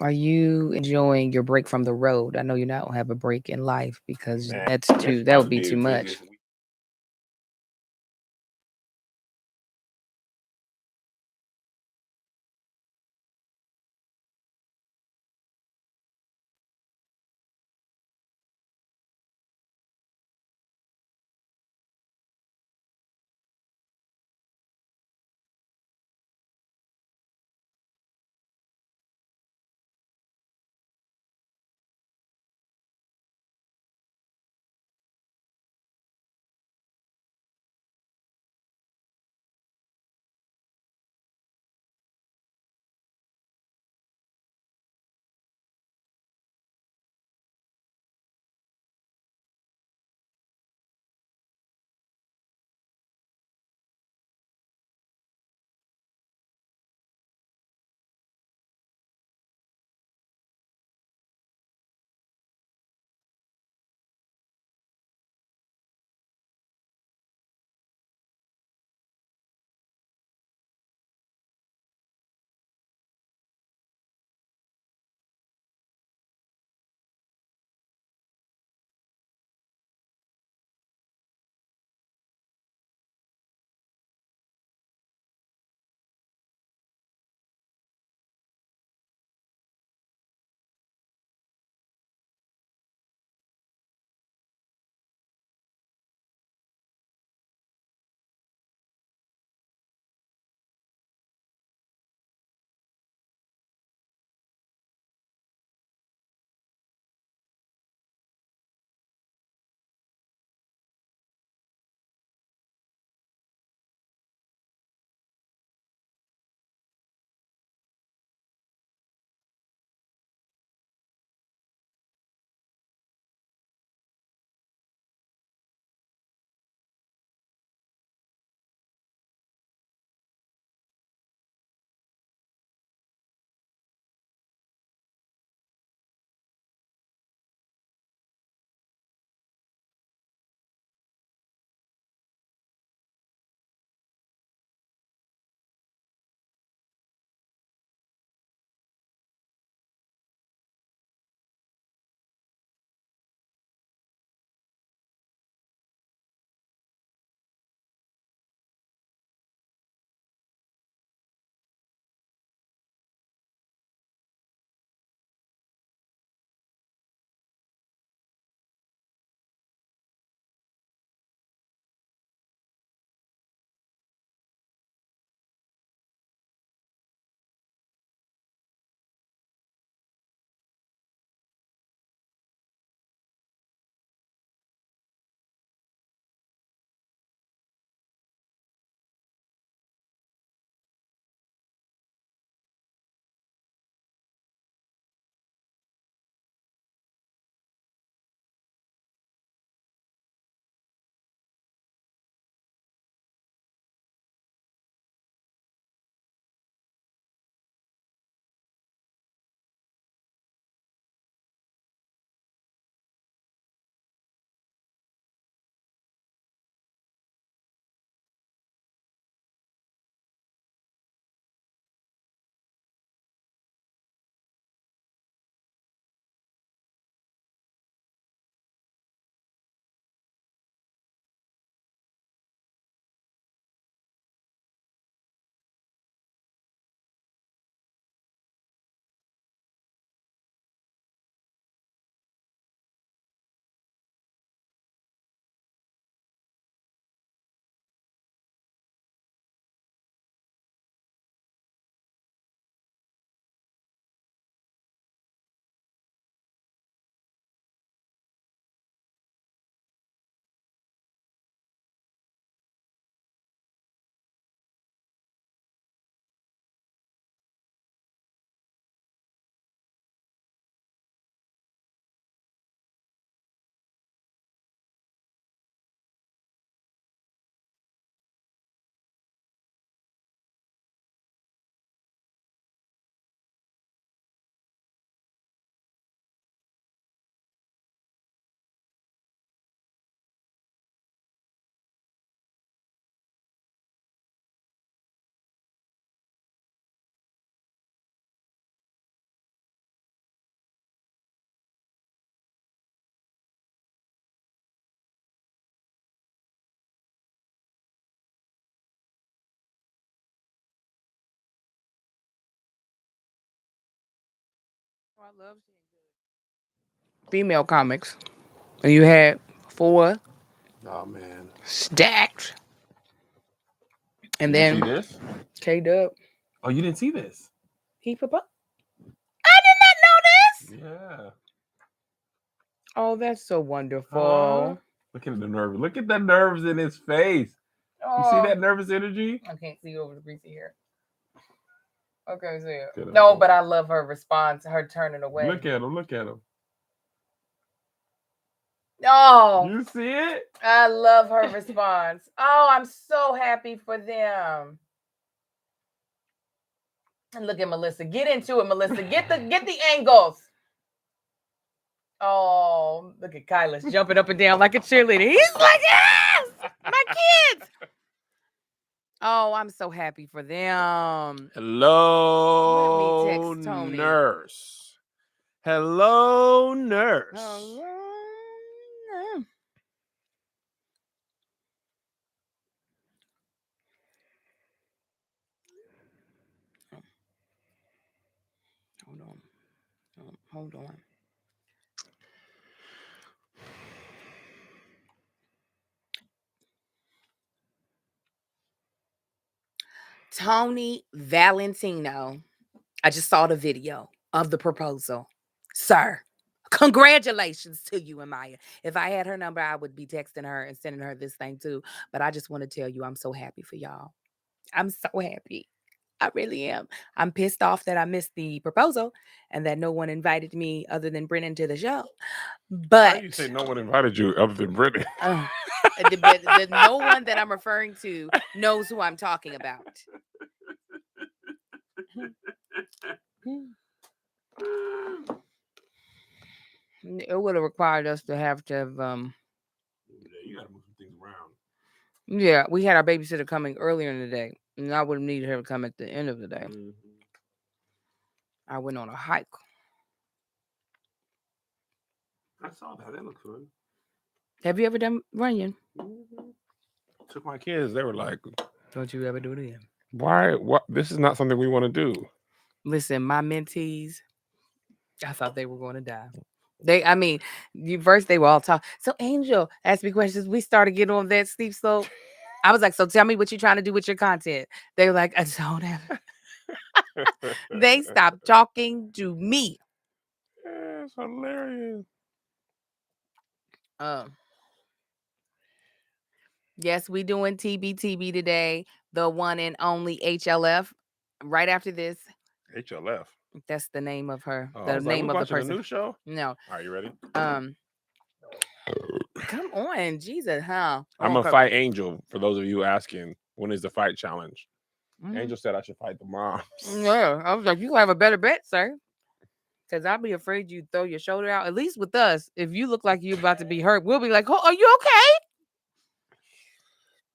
Are you enjoying your break from the road? I know you now have a break in life because Man, that about would to be be too into it much. this week. I love female comics. And you had 4 Oh man. stacked. And Did you then see this? K-Dub, Oh, you didn't see this? he proposed. I did not know this. Yeah. Oh, that's so wonderful. Look at the nerves. Look at the nerves in his face. You see that nervous energy? I can't see over the greasy hair. Okay, see it. Good No, idea. but I love her response, her turning away. Look at him. Look at him. Oh, You see it? I love her response. Oh, I'm so happy for them. And look at Melissa. Get into it, Melissa. Get the angles. Oh, look at Kyla's jumping up and down like a cheerleader. He's like, yes, my kids. Oh, I'm so happy for them. Hello, Let me text Tony. nurse. Hello, nurse. Hold on. Tony Valentino. I just saw the video of the proposal. Sir, congratulations to you and Maya. If I had her number, I would be texting her and sending her this thing too. But I just want to tell you, I'm so happy for y'all. I'm so happy. I really am. I'm pissed off that I missed the proposal and that no one invited me other than Brennan to the show. But how you say no one invited you other than Brittany? No one that I'm referring to knows who I'm talking about. It would have required us to have you gotta move some things around. Yeah, we had our babysitter coming earlier in the day, and I would have needed her to come at the end of the day. Mm-hmm. I went on a hike. I saw that. That looks fun. Have you ever done running? Mm-hmm. Took my kids. They were like, "Don't you ever do it again?" Why? What? This is not something we want to do. Listen, my mentees, I thought they were going to die. First they were all talking. So Angel asked me questions. We started getting on that steep slope. I was like, so tell me what you're trying to do with your content. They were like, I don't have. They stopped talking to me. Yeah, it's hilarious. Yes, we doing TBTB today. The one and only HLF. Right after this. HLF. That's the name of her. Oh, the name of the person. A new show? No. Are you ready? Come on, Jesus, huh? I'm gonna fight Angel. For those of you asking, when is the fight challenge? Mm-hmm. Angel said I should fight the moms. Yeah, I was like, you have a better bet, sir. Because I'd be afraid you throw your shoulder out. At least with us, if you look like you're about to be hurt, we'll be like, oh, are you okay?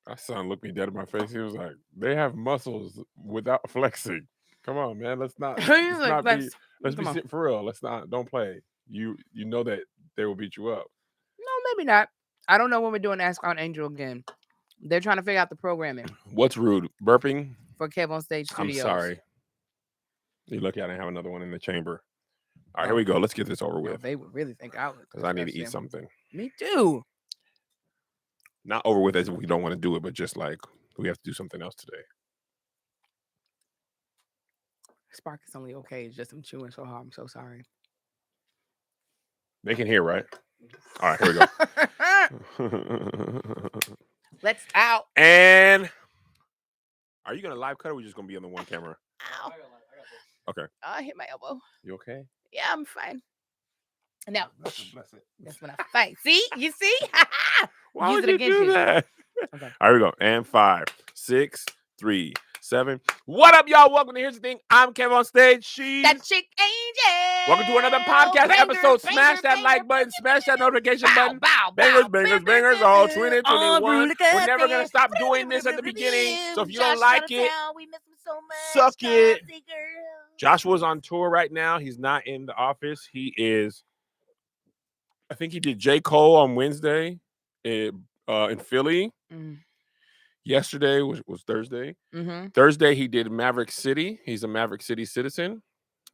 My son looked me dead in my face. He was like, they have muscles without flexing. Come on, man. Let's be for real. Don't play. You know that they will beat you up. No, maybe not. I don't know when we're doing Ask Aunt Angel again. They're trying to figure out the programming. What's rude? Burping? For Kev on Stage Studios. I'm sorry. You're lucky I didn't have another one in the chamber. All right, here we go. Let's get this over with. They would really think I would. Because I need to eat something. Me too. Not over with as if we don't want to do it, but just like we have to do something else today. Spark is only okay. It's just I'm chewing so hard. I'm so sorry. They can hear, right? All right, here we go. Let's out. And are you going to live cut or are we just going to be on the one camera? Ow. Okay. I hit my elbow. You okay? Yeah, I'm fine. Now, bless it. That's when I fight. See? You see? Why would you do that? Okay. All right, here we go. And 5, 6, 3, 7. What up, y'all? Welcome to Here's the Thing. I'm Kev on Stage. She's that chick Angel. Welcome to another podcast episode. Smash that like button. Smash that notification button. Bangers. All 2021. We're never going to stop doing this at the beginning. So if you don't like it, suck it. Joshua's on tour right now. He's not in the office. He is, I think he did J. Cole on Wednesday in Philly. Mm. Yesterday was Thursday. Mm-hmm. Thursday, he did Maverick City. He's a Maverick City citizen.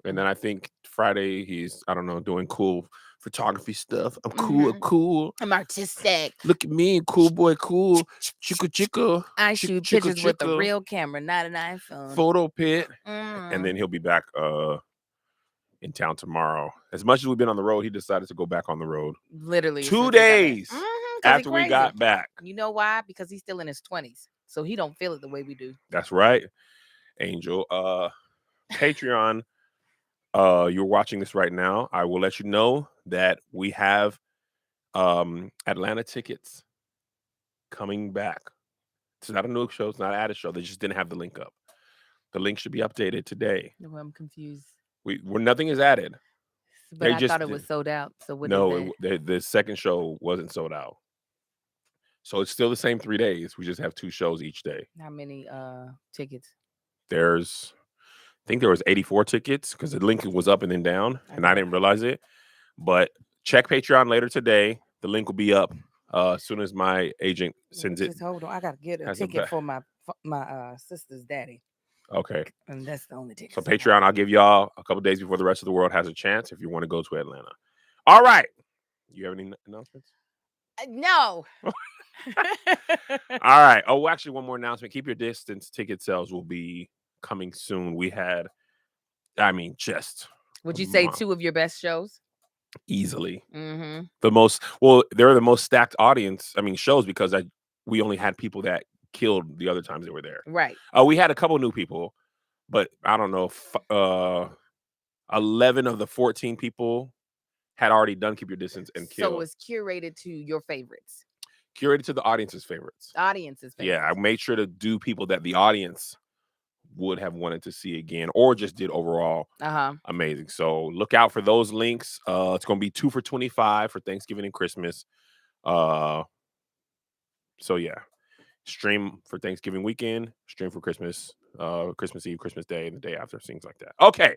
And then I think Friday, he's, I don't know, doing cool photography stuff. I'm cool. I'm artistic. Look at me, cool boy, cool. Chico. I shoot pictures with a real camera, not an iPhone. Photo pit. And then he'll be back in town tomorrow. As much as we've been on the road, he decided to go back on the road. Literally 2 days after we got back. You know why? Because he's still in his 20s. So he don't feel it the way we do. That's right, Angel. Patreon, you're watching this right now. I will let you know that we have Atlanta tickets coming back. It's not a new show. It's not an added show. They just didn't have the link up. The link should be updated today. No, I'm confused. Nothing is added. But I thought it was sold out. So what? No, the second show wasn't sold out. So it's still the same 3 days. We just have 2 shows each day. How many tickets? I think there was 84 tickets because the link was up and then down, and I didn't realize it. But check Patreon later today. The link will be up as soon as my agent sends it. Just hold on. I got to get a ticket for my sister's daddy. Okay. And that's the only ticket. So Patreon, I'll give y'all a couple days before the rest of the world has a chance if you want to go to Atlanta. All right. You have any announcements? No. All right. Oh, actually, one more announcement. Keep Your Distance ticket sales will be coming soon. We had, just. Would you say 2 of your best shows? Easily. They're the most stacked audience. Shows because we only had people that killed the other times they were there. Right. We had a couple new people, but I don't know if 11 of the 14 people had already done Keep Your Distance and killed. So it's curated to your favorites. Curated to the audience's favorites. Yeah, I made sure to do people that the audience would have wanted to see again or just did overall amazing. So look out for those links. It's going to be 2 for $25 for Thanksgiving and Christmas. So yeah, stream for Thanksgiving weekend, stream for Christmas, Christmas Eve, Christmas Day, and the day after, things like that. Okay,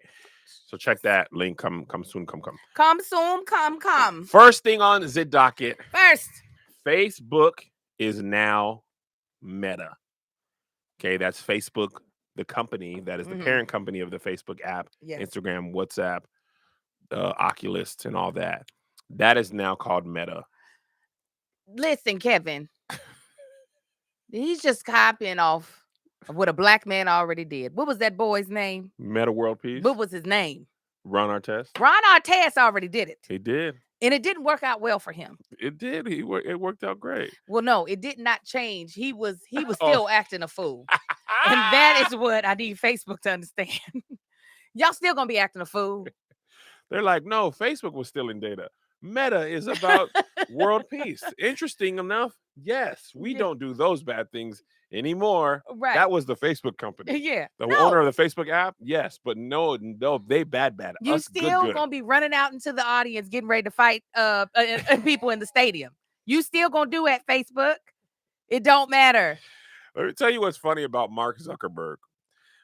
so check that link. Come soon. Come soon. Come. First thing on the docket. First. Facebook is now Meta. Okay, that's Facebook, the company that is the parent company of the Facebook app, Instagram, WhatsApp, Oculus, and all that. That is now called Meta. Listen, Kevin, he's just copying off of what a black man already did. What was that boy's name? Meta World Peace. What was his name? Ron Artest. Ron Artest already did it. He did. And it didn't work out well for him. It did. It worked out great. Well, no, it did not change. He was still acting a fool. And that is what I need Facebook to understand. Y'all still gonna be acting a fool. They're like, no, Facebook was still in data. Meta is about world peace. Interesting enough, yes, we don't do those bad things anymore. Right. That was the Facebook company. Yeah. The owner of the Facebook app, yes, but no, they bad. You Us, still good. Gonna be running out into the audience getting ready to fight people in the stadium. You still gonna do at Facebook. It don't matter. Let me tell you what's funny about Mark Zuckerberg.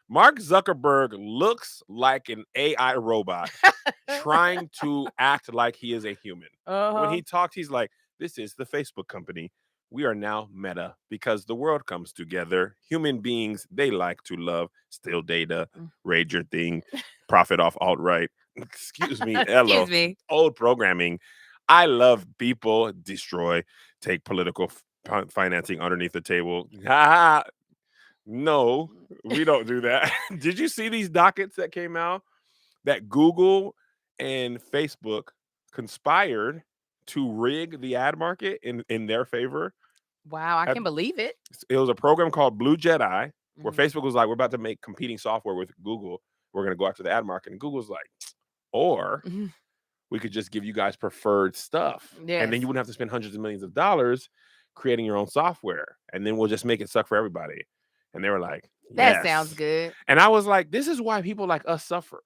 Mark Zuckerberg looks like an AI robot trying to act like he is a human. When he talks, he's like, this is the Facebook company. We are now Meta because the world comes together. Human beings, they like to love, steal data, raid your thing, profit off alt-right. Excuse me, Excuse me. Old programming. I love people, destroy, take political financing underneath the table. No, we don't do that. Did you see these dockets that came out that Google and Facebook conspired to rig the ad market in their favor? Wow, I can't believe it. It was a program called Blue Jedi where Facebook was like, we're about to make competing software with Google. We're going to go after the ad market. And Google's like, or we could just give you guys preferred stuff. Yes. And then you wouldn't have to spend hundreds of millions of dollars creating your own software. And then we'll just make it suck for everybody. And they were like, that sounds good. And I was like, this is why people like us suffer.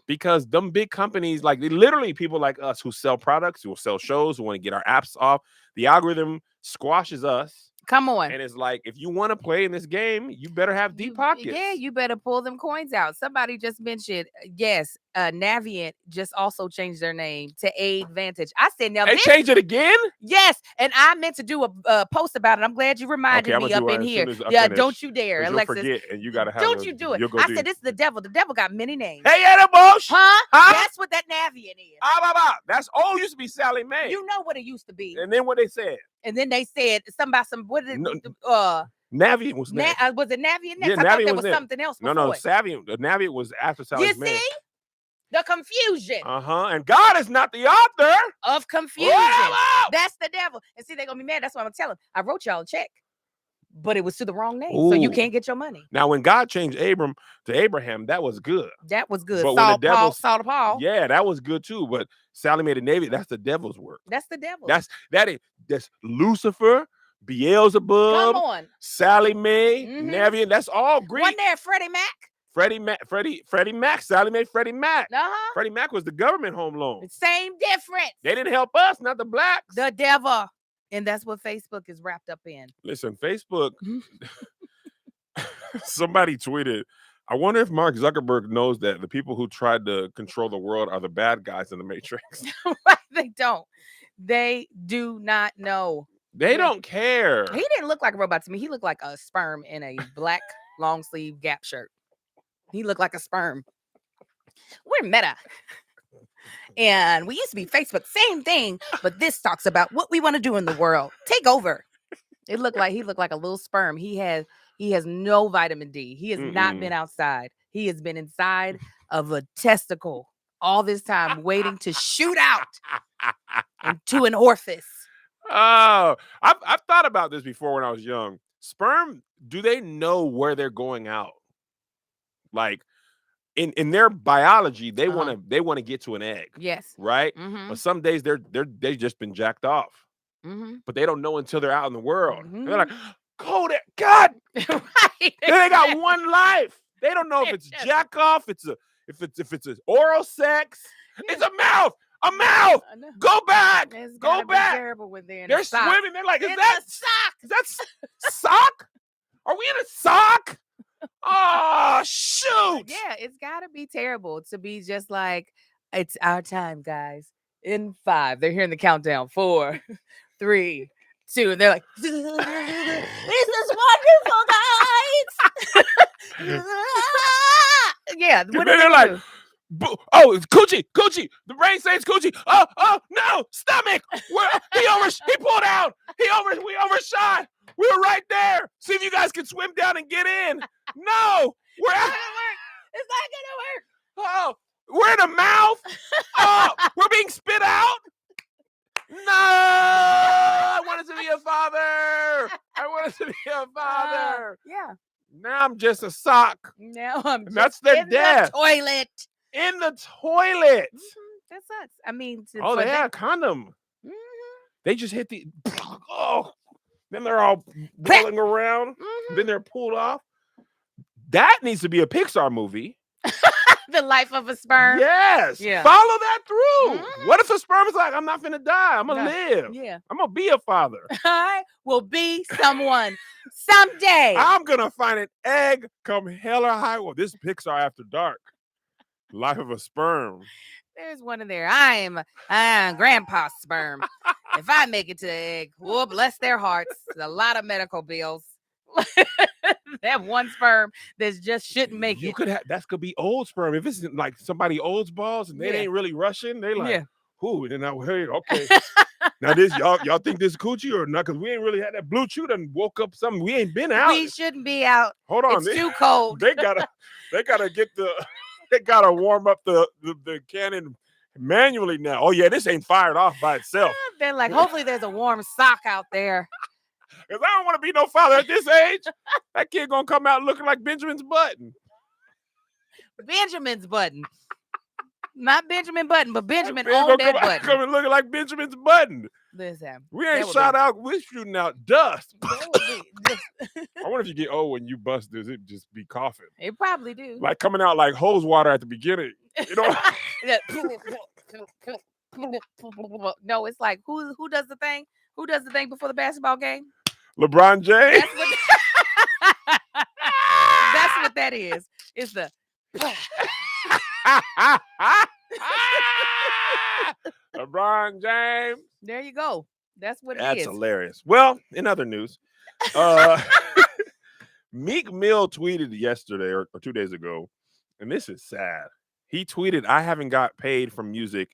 Because them big companies, like literally people like us who sell products, who will sell shows, who want to get our apps off, the algorithm squashes us. Come on. And it's like, if you want to play in this game, you better have deep pockets. Yeah, you better pull them coins out. Somebody just mentioned, yes, Navient just also changed their name to Aidvantage. I said, now they changed it again? Yes, and I meant to do a post about it. I'm glad you reminded me up in here. Yeah, don't you dare, Alexis. Forget, and you gotta have. Don't you do it? I said, this is the devil. The devil got many names. Hey, Bush. Huh? That's what that Navient is. That's used to be Sally Mae. You know what it used to be. And then what they said. And then they said something about what did it? Navient was next. Was it Navient next? Yeah, I thought there was something else before. No, Navient was after Sally Mae. You see? The confusion. And God is not the author of confusion. That's the devil. And see, they're gonna be mad. That's why I'm telling them. I wrote y'all a check, but it was to the wrong name. So you can't get your money. Now, when God changed Abram to Abraham, that was good. That was good. But Saul to Paul. Yeah, that was good too. But Sally Mae the Navy, that's the devil's work. That's the devil. That's Lucifer, Beelzebub, come on, Sally Mae, Navient. That's all Greek. Wasn't there Freddie Mac? Freddie Mac, Sally Mae, Freddie Mac. Uh-huh. Freddie Mac was the government home loan. Same difference. They didn't help us, not the blacks. The devil. And that's what Facebook is wrapped up in. Listen, Facebook, somebody tweeted, I wonder if Mark Zuckerberg knows that the people who tried to control the world are the bad guys in the Matrix. Right, they don't. They do not know. They don't care. He didn't look like a robot to me. He looked like a sperm in a black long sleeve Gap shirt. He looked like a sperm. We're Meta. And we used to be Facebook. Same thing. But this talks about what we want to do in the world. Take over. He looked like a little sperm. He has no vitamin D. He has not been outside. He has been inside of a testicle all this time, waiting to shoot out into an orifice. Oh, I've thought about this before when I was young. Sperm, do they know where they're going out? Like in their biology, they want to get to an egg. Yes. Right. But some days they've just been jacked off. But they don't know until they're out in the world. They're like, go there, God. Right. They got one life. They don't know if it's jack off. If it's an oral sex. It's a mouth. A mouth. Go back. Go back. Terrible when they're swimming. They're like, is that sock? Is that sock? Are we in a sock? Oh, shoot. Yeah, it's got to be terrible to be just like, it's our time, guys. In 5. They're hearing the countdown. 4, 3, 2. And they're like, this is wonderful, guys. Yeah. What are they like? Do? Oh, it's coochie. The brain says coochie. Oh, no, stomach. He pulled out. We overshot. We were right there. See if you guys can swim down and get in. No, we're out. It's not gonna work. Oh, we're in a mouth. Oh, we're being spit out. No, I wanted to be a father. Yeah. Now I'm just a sock. Now I'm just that's their death. In the toilet. That sucks. I mean, they had a condom. They just hit the. Oh, then they're all rolling around. Then they're pulled off. That needs to be a Pixar movie. The life of a sperm. Yes. Yeah. Follow that through. What if a sperm is like, I'm not finna die. I'm gonna live. Yeah. I'm gonna be a father. I will be someone someday. I'm gonna find an egg come hell or high water. This is Pixar After Dark. Life of a sperm. There's one in there. I am grandpa's sperm. If I make it to the egg, well, bless their hearts. A lot of medical bills. That one sperm that just shouldn't make it. That could be old sperm. If it's like somebody old's balls and they ain't really rushing, they like, who? And then okay. Now this y'all think this is coochie or not? Because we ain't really had that blue chew and woke up something. We ain't been out. We shouldn't be out. Hold on, it's too cold. They gotta get they gotta warm up the cannon manually now. Oh yeah, this ain't fired off by itself. They're like, hopefully there's a warm sock out there. Because I don't want to be no father at this age. That kid gonna come out looking like Benjamin's Button. Benjamin's Button. Not Benjamin Button, but Benjamin on that button. Coming looking like Benjamin's Button. Listen. We ain't shot out. We're shooting out dust. I wonder if you get old when you bust this, it just be coughing. It probably do. Like coming out like hose water at the beginning. You know? No, it's like who does the thing? Who does the thing before the basketball game? LeBron James. That's what that is. It's the. LeBron James. There you go. That's what it is. That's hilarious. Well, in other news, Meek Mill tweeted yesterday or 2 days ago, and this is sad. He tweeted, "I haven't got paid from music.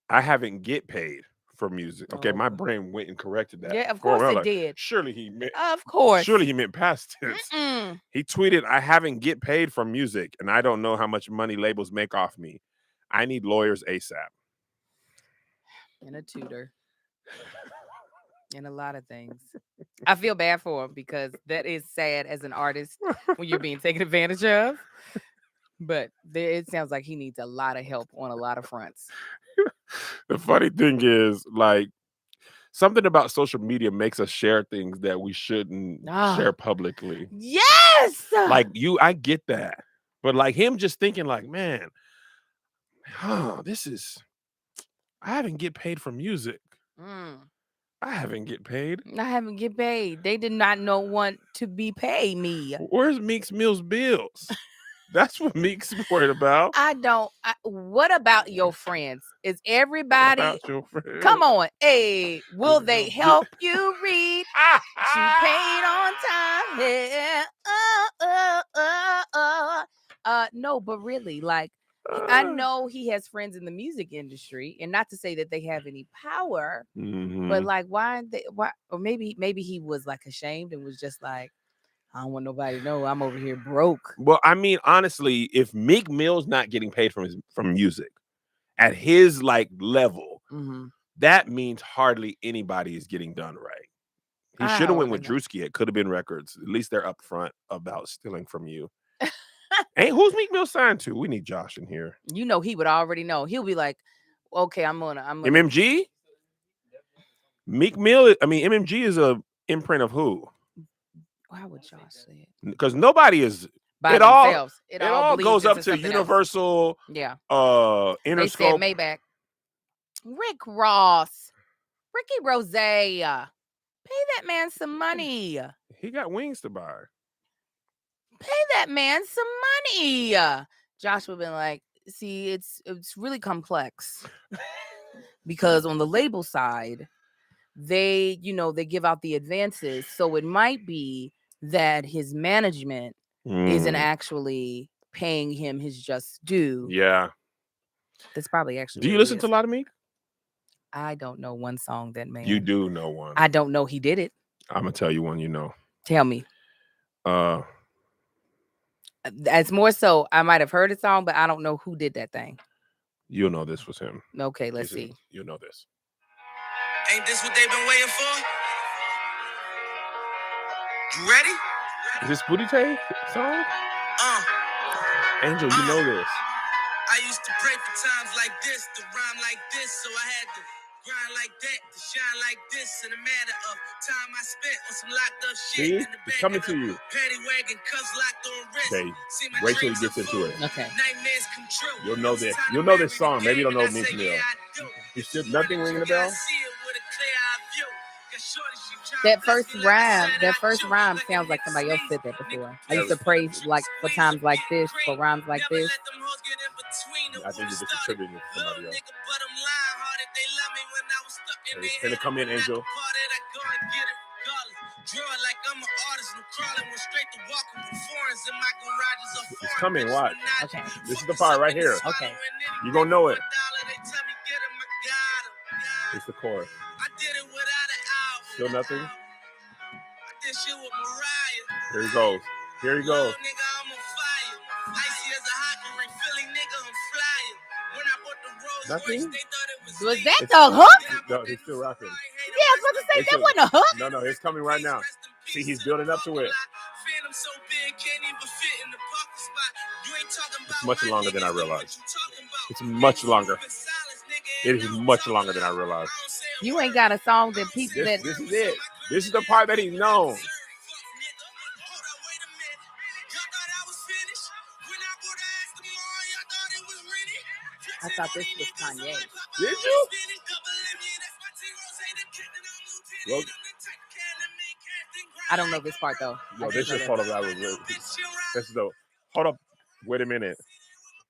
I haven't get paid for music." Okay, my brain went and corrected that. Yeah, of course it did. Surely he meant. Of course. Surely he meant past tense. He tweeted, "I haven't get paid from music, and I don't know how much money labels make off me. I need lawyers ASAP." And a tutor. And a lot of things. I feel bad for him because that is sad as an artist when you're being taken advantage of. But it sounds like he needs a lot of help on a lot of fronts. The funny thing is, like, something about social media makes us share things that we shouldn't share publicly. Yes! Like, I get that. But like him just thinking like, man, I haven't get paid for music. I haven't get paid. I haven't get paid. They did not want to be paid me. Where's Meek Mill's bills? That's what Meek's worried about. What about your friends? Is everybody? What about your friends? Come on. Hey, will they help you read? You paid on time. Yeah. No, but really, like, I know he has friends in the music industry, and not to say that they have any power, but like, why? Or maybe he was like ashamed and was just like, I don't want nobody to know I'm over here broke. Well, I mean, honestly, if Meek Mill's not getting paid from music at his like level, that means hardly anybody is getting done right. He should have went with Drewski. It could have been records. At least they're upfront about stealing from you. Hey, who's Meek Mill signed to? We need Josh in here. You know, he would already know. He'll be like, okay, I'm gonna MMG? Meek Mill, MMG is a imprint of who? How would Josh say it? Because nobody is by themselves. It all goes up to Universal. Yeah. Interscope. They said Maybach. Rick Ross. Ricky Rose. Pay that man some money. He got wings to buy. Pay that man some money. Josh would have been like, see, it's really complex. Because on the label side, they give out the advances. So it might be that his management isn't actually paying him his just due. Yeah. That's probably actually. Do you listen to a lot of Meek? I don't know one song that man. You do know one. I don't know he did it. I'm going to tell you one you know. Tell me. It's more so I might have heard a song, but I don't know who did that thing. You'll know this was him. Okay, let's see. You'll know this. Ain't this what they've been waiting for? You ready? Is this Booty Tay song? Angel, you know this. I used to pray for times like this, to rhyme like this, so I had to grind like that, to shine like this. In a matter of time I spent on some locked up shit. See? In the It's coming to you. Paddy wagon, cuffs locked on wrist. Okay. Wait till he gets into it. Okay. Nightmares come true. You'll know this. You'll know this song. Maybe you don't know Meek Mill. You still nothing ringing a bell? That first rhyme sounds like somebody else said that before. I used to pray like for times like this, for rhymes like this. I think you're just attributing it to somebody else. It's gonna come in, Angel. It's coming, watch. Okay. This is the part right here. Okay. You're gonna know it. It's the chorus. Still nothing? Here he goes. Here he goes. Nothing? Was that the hook? No, he's still rocking. Yeah, I was about to say that wasn't a hook. No, it's coming right now. See, he's building up to it. It's much longer than I realized. It's much longer. It is much longer than I realized. You ain't got a song that people This is it. This is the part that he's known. I thought this was Kanye. Did you? Well, I don't know this part though. Yo, this just hold up. This is dope. Hold up. Wait a minute.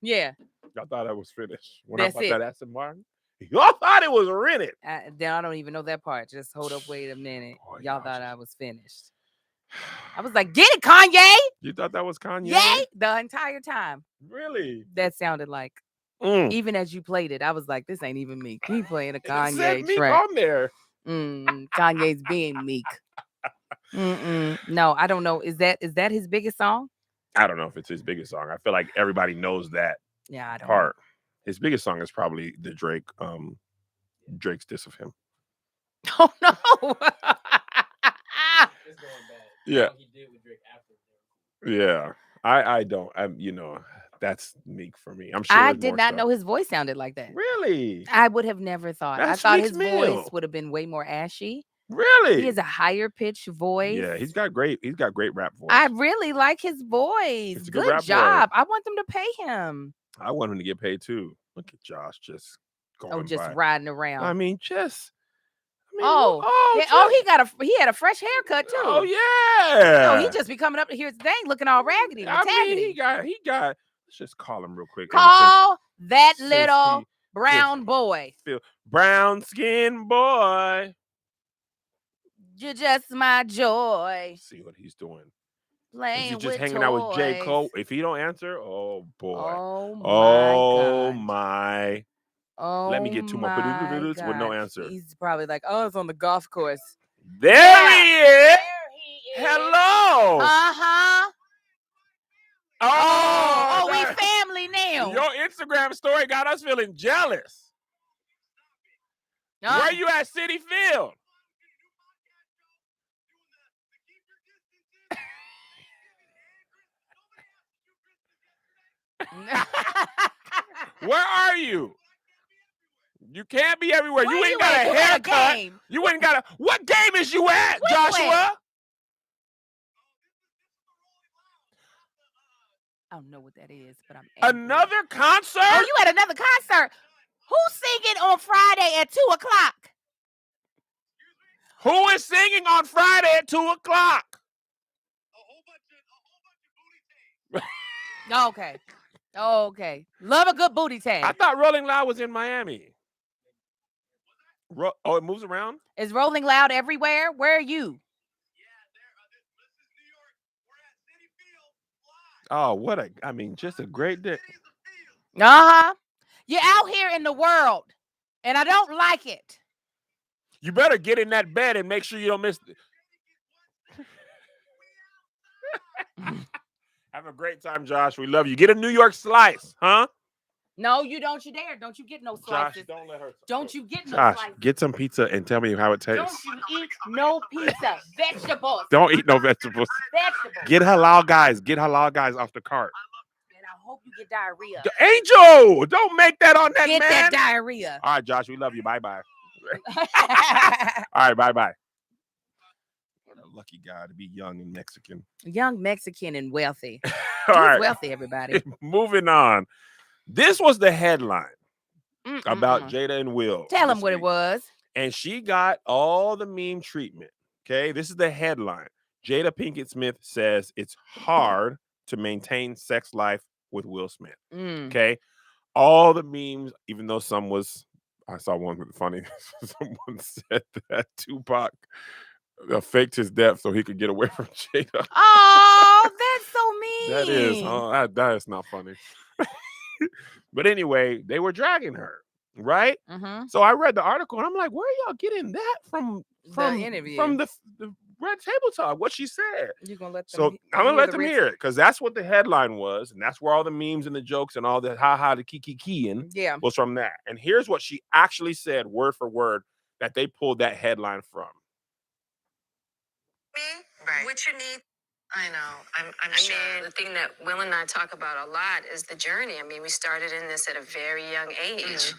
Yeah. Y'all thought I was finished. When That's I bought it. that Aston Martin, y'all thought it was rented. Then I don't even know that part. Just hold up. Wait a minute. Boy, y'all thought I was finished. I was like, get it, Kanye. You thought that was Kanye? Yay! The entire time. Really? That sounded like. Even as you played it, I was like, this ain't even Meek. He playing a Kanye track. On there. Kanye's being Meek. No, I don't know. Is that his biggest song? I don't know if it's his biggest song. I feel like everybody knows that I don't part. Know. His biggest song is probably the Drake's diss of him. Oh no. Yeah. Yeah. I don't. That's Meek for me. I'm sure. I did not know his voice sounded like that. Really? I would have never thought. I thought his voice would have been way more ashy. Really? He has a higher pitched voice. Yeah, he's got great rap voice. I really like his voice. Good job. I want them to pay him. I want him to get paid too. Look at Josh just going by. Riding around. I mean, he had a fresh haircut too. Oh yeah. No, he just be coming up to here today looking all raggedy. I mean, he got. Let's just call him real quick. Call that little brown boy. Brown skin boy. You're just my joy. See what he's doing. Playing Is he just hanging out with J. Cole? If he don't answer, oh boy. Oh my. Let me get two more with no answer. He's probably like, it's on the golf course. There he is. Hello. Uh-huh. Oh, we family now. Your Instagram story got us feeling jealous. Where you at, Citi Field? Where are you? You can't be everywhere. You ain't got a haircut. You ain't got a. What game is you at, Joshua? I don't know what that is, but I'm angry. Another concert? Oh, you at another concert? Who's singing on Friday at 2:00? Who is singing on Friday at 2:00? Okay. Love a good booty tag. I thought Rolling Loud was in Miami. It moves around? Is Rolling Loud everywhere? Where are you? Oh, just a great day. Uh-huh. You're out here in the world, and I don't like it. You better get in that bed and make sure you don't miss it. Have a great time, Josh. We love you. Get a New York slice, huh? No, you don't. You dare. Don't you get no slices. Josh, don't let her. Don't you get no slices. Josh, get some pizza and tell me how it tastes. Don't you eat no pizza. Vegetables. Don't eat no vegetables. Get halal guys. Get halal guys off the cart. And I hope you get diarrhea. Angel, don't make that on that man. Get that diarrhea. All right, Josh, we love you. Bye-bye. All right, bye-bye. What a lucky guy to be young and Mexican. Young Mexican and wealthy. All right. Wealthy, everybody. Moving on. This was the headline about Jada and Will. Tell him what it was. And she got all the meme treatment. Okay, this is the headline. Jada Pinkett Smith says it's hard to maintain sex life with Will Smith. Okay, all the memes, even though I saw one with funny. Someone said that Tupac faked his death so he could get away from Jada. Oh, that's so mean. That is. That is not funny. But anyway, they were dragging her, right? So I read the article and I'm like, where are y'all getting that from the interview? From the Red Table Talk, what she said. You're gonna let them I'm gonna let them hear it because that's what the headline was, and that's where all the memes and the jokes and all the the kiki-kiing was from that. And here's what she actually said, word for word, that they pulled that headline from. Right. What you need. I know. I'm sure. The thing that Will and I talk about a lot is the journey. I mean, we started in this at a very young age,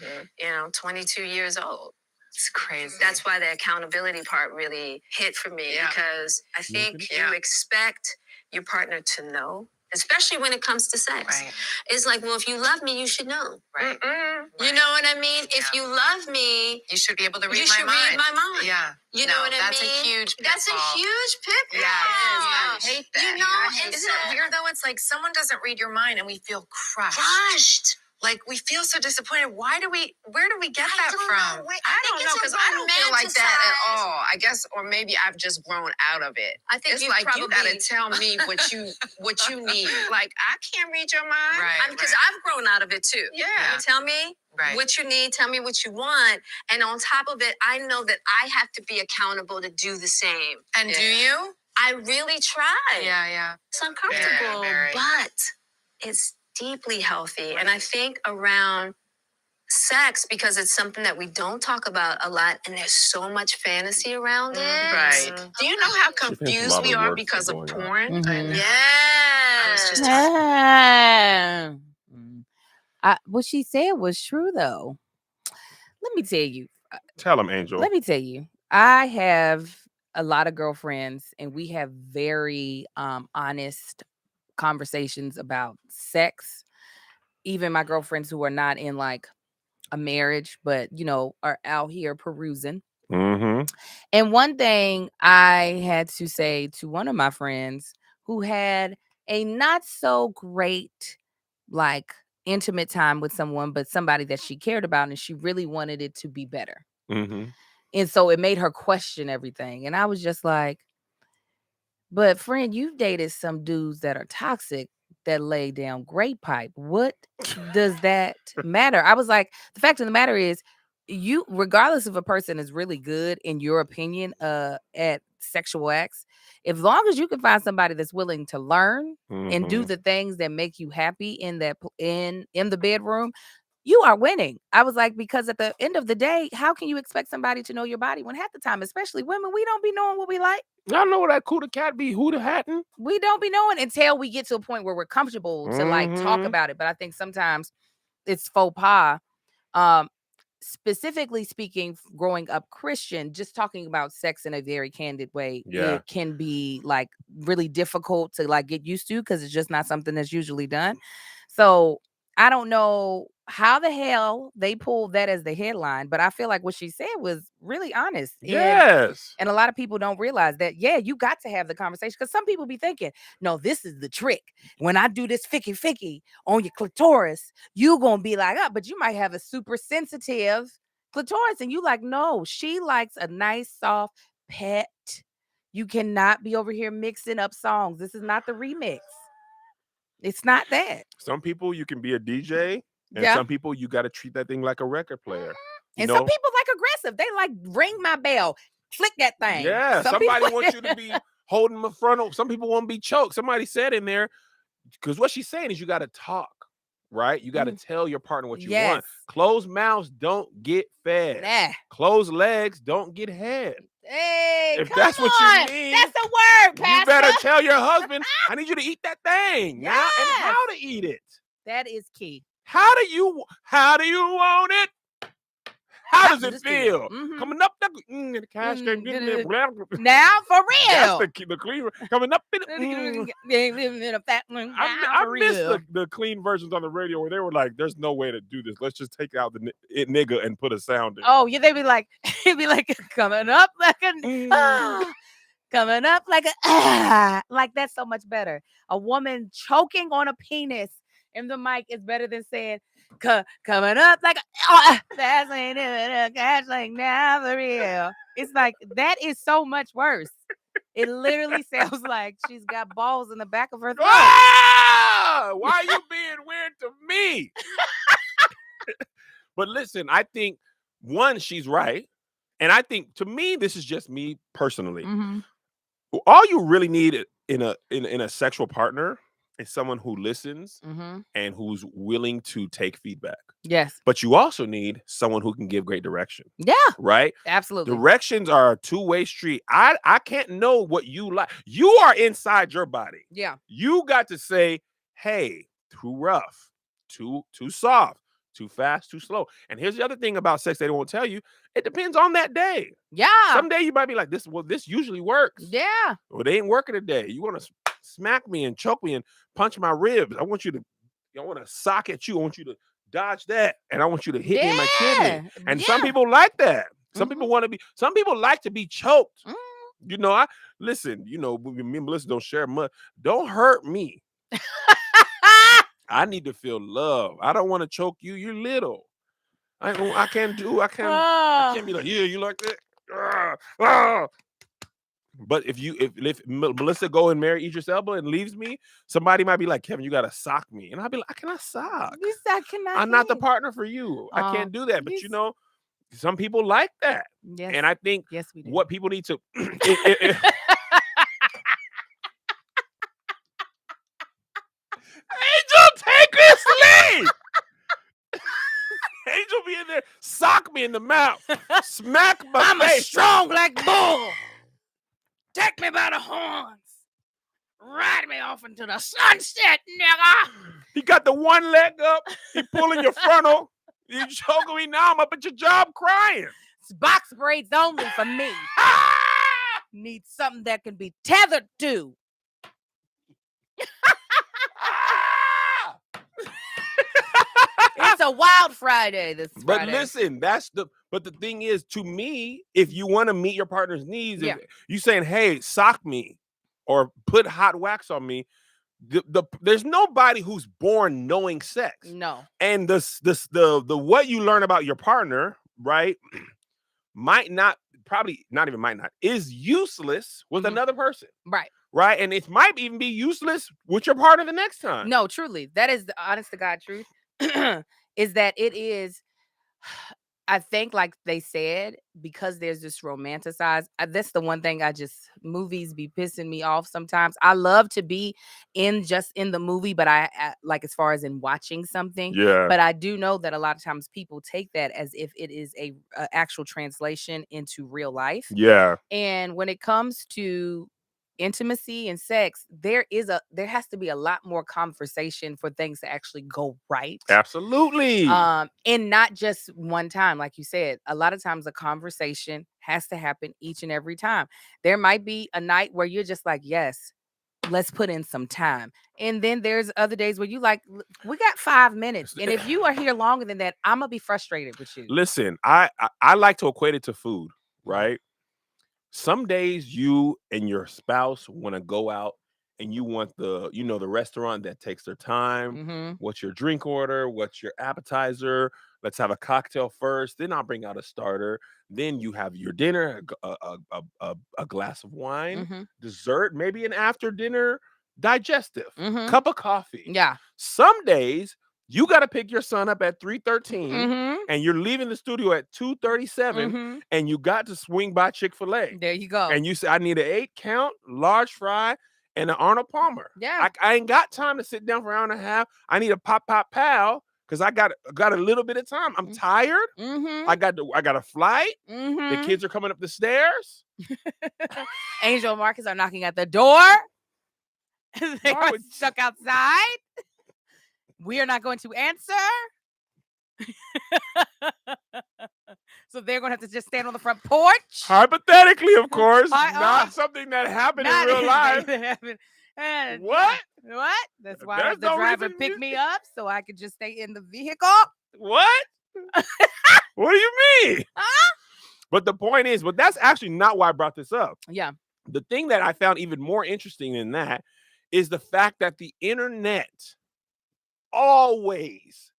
22 years old. It's crazy. That's why the accountability part really hit for me because I think you expect your partner to know especially when it comes to sex. Right. It's like, well, if you love me, you should know. Right. You know what I mean? If you love me, You should be able to read you my should mind. read my mind. Yeah. You know what I That's mean? a huge That's a pitfall. huge pitfall. Yeah, it is. I hate that. You know, I hate isn't it it weird though? It's like someone doesn't read your mind and we feel crushed. crushed? Like we feel so disappointed. Where do we get I that don't from? know. Wait, I I don't think know it's because I don't feel like that romanticized. at all. I guess, or maybe I've just grown out of it. I think It's you like probably you gotta tell me what you need. Like I can't read your mind. Right, because I've grown out of it too. Yeah. You tell me Right. what you need, tell me what you want, and on top of it, I know that I have to be accountable to do the same. And do you? I really try. Yeah. It's uncomfortable, Very. but it's deeply healthy. And I think around sex, because it's something that we don't talk about a lot, and there's so much fantasy around it. Right. Do you know how She thinks a confused lot we of are work because of going on. porn? Mhm. Yeah. I was just What she said was true, though. Let me tell you. Tell him, Angel. Let me tell you. I have a lot of girlfriends, and we have very honest conversations about sex. Even my girlfriends who are not in like a marriage, but are out here perusing. Mm-hmm. And one thing I had to say to one of my friends who had a not so great, like, intimate time with someone, but somebody that she cared about, and she really wanted it to be better. Mm-hmm. And so it made her question everything. And I was just like, but friend, you've dated some dudes that are toxic that lay down great pipe. What does that matter? I was like, the fact of the matter is, you, regardless if a person is really good in your opinion at sexual acts, as long as you can find somebody that's willing to learn and do the things that make you happy in the bedroom, you are winning. I was like, because at the end of the day, how can you expect somebody to know your body when half the time, especially women, we don't be knowing what we like? Y'all know what that Cooter Cat be hooter hatting? We don't be knowing until we get to a point where we're comfortable to like talk Mhm. about it. But I think sometimes it's faux pas. Specifically speaking, growing up Christian, just talking about sex in a very candid way, Yeah. it can be like really difficult to like get used to because it's just not something that's usually done. So I don't know how the hell they pulled that as the headline, but I feel like what she said was really honest. Yes. And a lot of people don't realize that, yeah, you got to have the conversation, because some people be thinking, no, this is the trick. When I do this ficky on your clitoris, you going to be like, oh, but you might have a super sensitive clitoris. And you like, no, she likes a nice, soft pet. You cannot be over here mixing up songs. This is not the remix. It's not that. Some people you can be a DJ, and Yeah. some people you got to treat that thing like a record player. You And know? some people like aggressive. They like ring my bell, flick that thing. Yeah, Some somebody people- wants you to be holding the frontal. Some people want to be choked. Somebody said in there, because what she's saying is you got to talk, right? You got to tell your partner what you want. Yes. Closed mouths don't get fed. Nah. Closed legs don't get head. Hey, If come that's what on. you need, That's the word, Pastor. You better tell your husband, I need you to eat that thing now, and Yes. how to eat it. That is key. How do you want it? How does it feel? Mhm. Coming up the cash can get it. Now for real. That's the clean coming up in I missed the clean versions on the radio where they were like, "There's no way to do this. Let's just take out the nigga and put a sound in." Oh, yeah, they'd be like, coming up like coming up like like that's so much better. A woman choking on a penis in the mic is better than saying coming up like that's ain't even a cash like now for real. It's like that is so much worse. It literally sounds like she's got balls in the back of her throat. Ah! Why are you being weird to me? But listen, I think one, she's right, and I think to me, this is just me personally. Mhm. All you really need in a sexual partner is someone who listens Mhm. and who's willing to take feedback. Yes. But you also need someone who can give great direction. Yeah. Right? Absolutely. Directions are a two-way street. I can't know what you like. You are inside your body. Yeah. You got to say, hey, too rough, too soft, too fast, too slow. And here's the other thing about sex they won't tell you. It depends on that day. Yeah. Some day you might be like, this usually works. Yeah. Well, they ain't working today. You want to smack me and choke me and punch my ribs. I want to sock at you. I want you to dodge that, and I want you to hit me in my kidney. And some people like that. Some people like to be choked. You know, listen, me and Melissa don't share much. Don't hurt me. I need to feel love. I don't want to choke you. You're little. I can't be like, yeah, you like that. But if Melissa go and marry Idris Elba and leaves me, somebody might be like, Kevin, you gotta sock me, and I'll be like, I cannot sock. I'm not the partner for you. I can't do that. But some people like that. Yes. And I think we do. what people need to Angel, take this lead. Angel be in there, sock me in the mouth, smack my face. I'm a strong black bull. Take me by the horns. Ride me off into the sunset, nigga. He got the one leg up. He pulling your frontal. You choking me now. I'm up at your job crying. It's box braids only for me. Need something that can be tethered to. It's a wild Friday this Friday. But listen, but the thing is, to me, if you want to meet your partner's needs, if you saying, hey, sock me or put hot wax on me, there's nobody who's born knowing sex. No. And the what you learn about your partner, right, is useless with another person. Right. Right. And it might even be useless with your partner the next time. No, truly. That is the honest to God truth. Is that it is, I think, like they said, because there's this romanticized, that's the one thing movies be pissing me off sometimes. I love to be in the movie, but I like as far as in watching something. Yeah. But I do know that a lot of times people take that as if it is a actual translation into real life. Yeah. And when it comes to intimacy and sex, there has to be a lot more conversation for things to actually go right. Absolutely. And not just one time, like you said. A lot of times a conversation has to happen each and every time. There might be a night where you're just like, yes, let's put in some time. And then there's other days where you like, we got 5 minutes. And if you are here longer than that, I'm gonna be frustrated with you. Listen, I like to equate it to food, right? Some days you and your spouse want to go out and you want the restaurant that takes their time. What's your drink order? What's your appetizer? Let's have a cocktail first. Then I'll bring out a starter. Then you have your dinner, a glass of wine, dessert, maybe an after dinner digestive, cup of coffee. Yeah. Some days you got to pick your son up at 3:13 and you're leaving the studio at 2:37 and you got to swing by Chick-fil-A. There you go. And you say, I need an 8-count, large fry, and an Arnold Palmer. Yeah. I ain't got time to sit down for an hour and a half. I need a pop, pal, because I got a little bit of time. I'm tired. I got a flight. The kids are coming up the stairs. Angel and Marcus are knocking at the door. They are stuck outside. We are not going to answer. So they're going to have to just stand on the front porch. Hypothetically, of course. Not something that happened in real life. What? That's why the driver picked me up so I could just stay in the vehicle. What? What do you mean? But the point is, that's actually not why I brought this up. Yeah. The thing that I found even more interesting than that is the fact that the internet always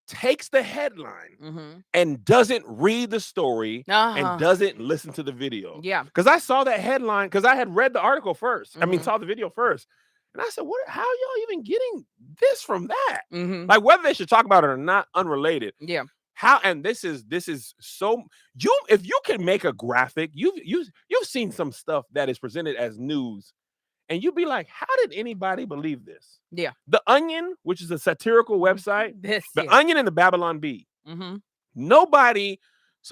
takes the headline and doesn't read the story and doesn't listen to the video. Yeah. Because I saw that headline, because I had read the article first. I mean, saw the video first. And I said, how are y'all even getting this from that? Like, whether they should talk about it or not, unrelated. Yeah. And this is so, if you can make a graphic, you've seen some stuff that is presented as news. And you'd be like, how did anybody believe this? Yeah. The Onion, which is a satirical website, Onion and the Babylon Bee. Nobody,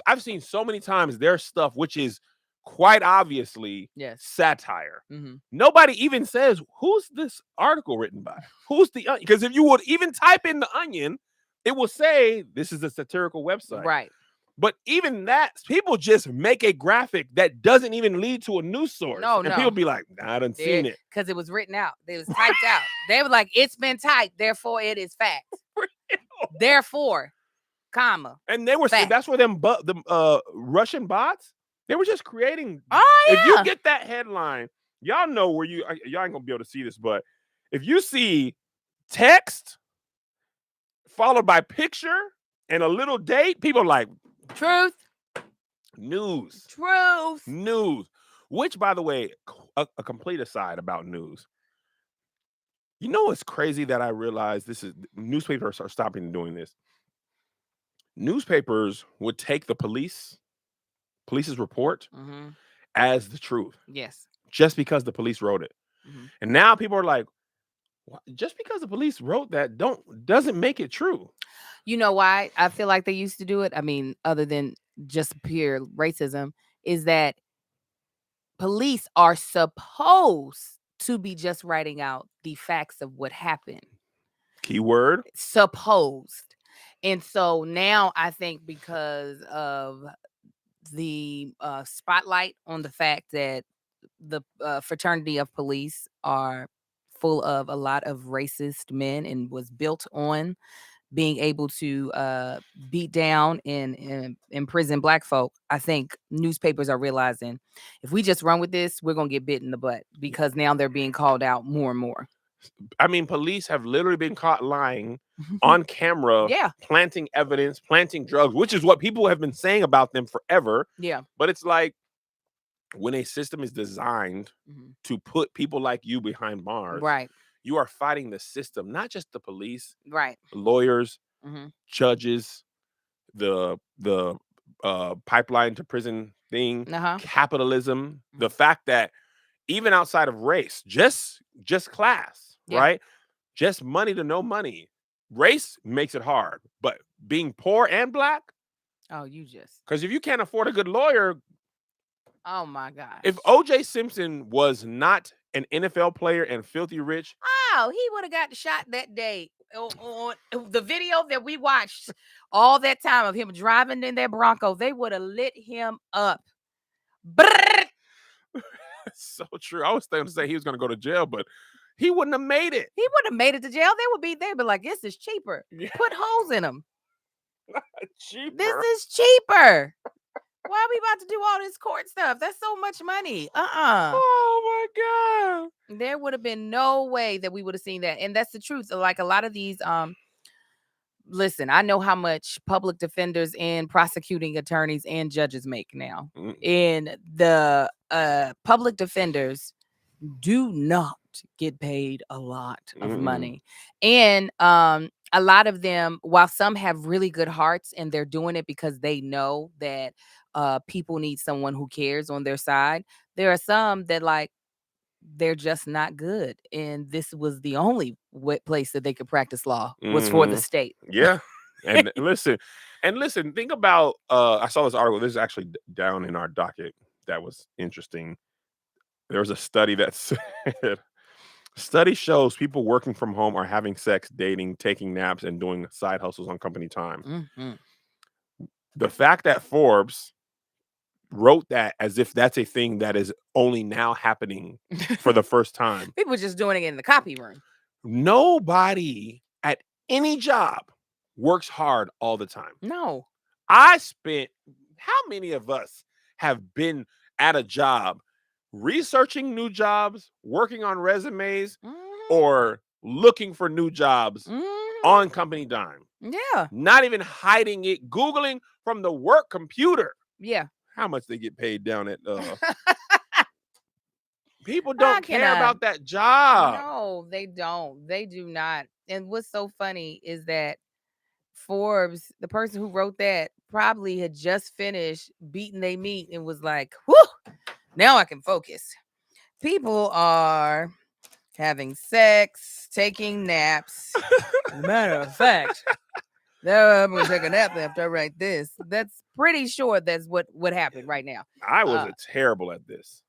I've seen so many times their stuff, which is quite obviously satire. Nobody even says, who's this article written by? Who's the Onion? Because if you would even type in the Onion, it will say this is a satirical website. Right. But even that, people just make a graphic that doesn't even lead to a news source. No, and no. people be like, nah, I done seen it. Because it was written out. It was typed out. They were like, it's been typed, therefore it is fact. Therefore, comma. And they were fact. That's where the Russian bots, they were just creating. Oh, yeah. If you get that headline, y'all know where y'all ain't gonna be able to see this, but if you see text followed by picture and a little date, people are like, truth. News. Truth. News. Which, by the way, a complete aside about news. You know what's crazy that I realized newspapers are stopping doing this. Newspapers would take the police's report as the truth. Yes. Just because the police wrote it. And now people are like, just because the police wrote that doesn't make it true. You know why I feel like they used to do it? I mean, other than just pure racism, is that police are supposed to be just writing out the facts of what happened. Keyword. Supposed. And so now I think because of the spotlight on the fact that the fraternity of police are full of a lot of racist men and was built on being able to beat down and imprison Black folk, I think newspapers are realizing if we just run with this, we're going to get bit in the butt because now they're being called out more and more. I mean, police have literally been caught lying on camera, planting evidence, planting drugs, which is what people have been saying about them forever. Yeah. But it's like when a system is designed to put people like you behind bars, right? You are fighting the system, not just the police, right? Lawyers, judges, the pipeline to prison thing, capitalism, the fact that even outside of race, just class, right? Just money to no money. Race makes it hard, but being poor and Black, because if you can't afford a good lawyer, oh my God! If O.J. Simpson was not an NFL player and filthy rich, he would have got shot that day. On the video that we watched all that time of him driving in that Bronco, they would have lit him up. So true. I was going to say he was going to go to jail, but he wouldn't have made it. He wouldn't have made it to jail. They would be there, but like, this is cheaper. Put holes in them. Cheaper. This is cheaper. Why are we about to do all this court stuff? That's so much money. Oh my God. There would have been no way that we would have seen that. And that's the truth. Like a lot of these, listen, I know how much public defenders and prosecuting attorneys and judges make now. And the public defenders do not get paid a lot of money. And a lot of them, while some have really good hearts and they're doing it because they know that people need someone who cares on their side, there are some that like they're just not good. And this was the only place that they could practice law was for the state. Yeah. And listen, think about I saw this article. This is actually down in our docket that was interesting. There was a study that said study shows people working from home are having sex, dating, taking naps, and doing side hustles on company time. The fact that Forbes wrote that as if that's a thing that is only now happening for the first time. People just doing it in the copy room. Nobody at any job works hard all the time. No. How many of us have been at a job researching new jobs, working on resumes, or looking for new jobs on company dime? Yeah. Not even hiding it, Googling from the work computer. Yeah. How much they get paid down at people don't care about that job. No, they don't. They do not. And what's so funny is that Forbes, the person who wrote that, probably had just finished beating their meat and was like, whew, now I can focus. People are having sex, taking naps. As a matter of fact, I'm going to take a nap after I write this. That's pretty sure that's what happened right now. I was terrible at this.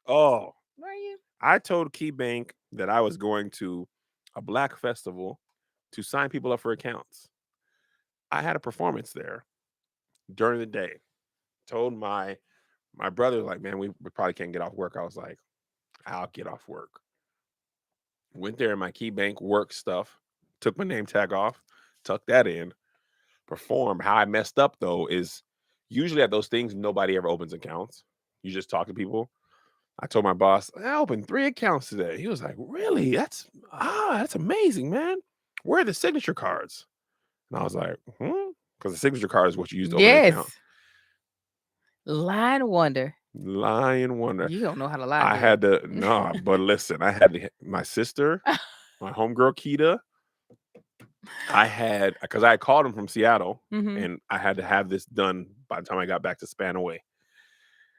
Oh. Were you? I told KeyBank that I was going to a Black festival to sign people up for accounts. I had a performance there. during the day. Told my brother, like, man, we probably can't get off work. I was like, I'll get off work. Went there in my KeyBank work stuff, took my name tag off, tucked that in, performed. How I messed up though is usually at those things, nobody ever opens accounts. You just talk to people. I told my boss, I opened 3 accounts today. He was like, really? That's amazing, man. Where are the signature cards? And I was like, because the signature card is what you use to open an account. Lie and wonder. Lie and wonder. You don't know how to lie. I had to, no, but listen, I had my sister, my homegirl Keita. Because I called him from Seattle, and I had to have this done by the time I got back to Spanaway.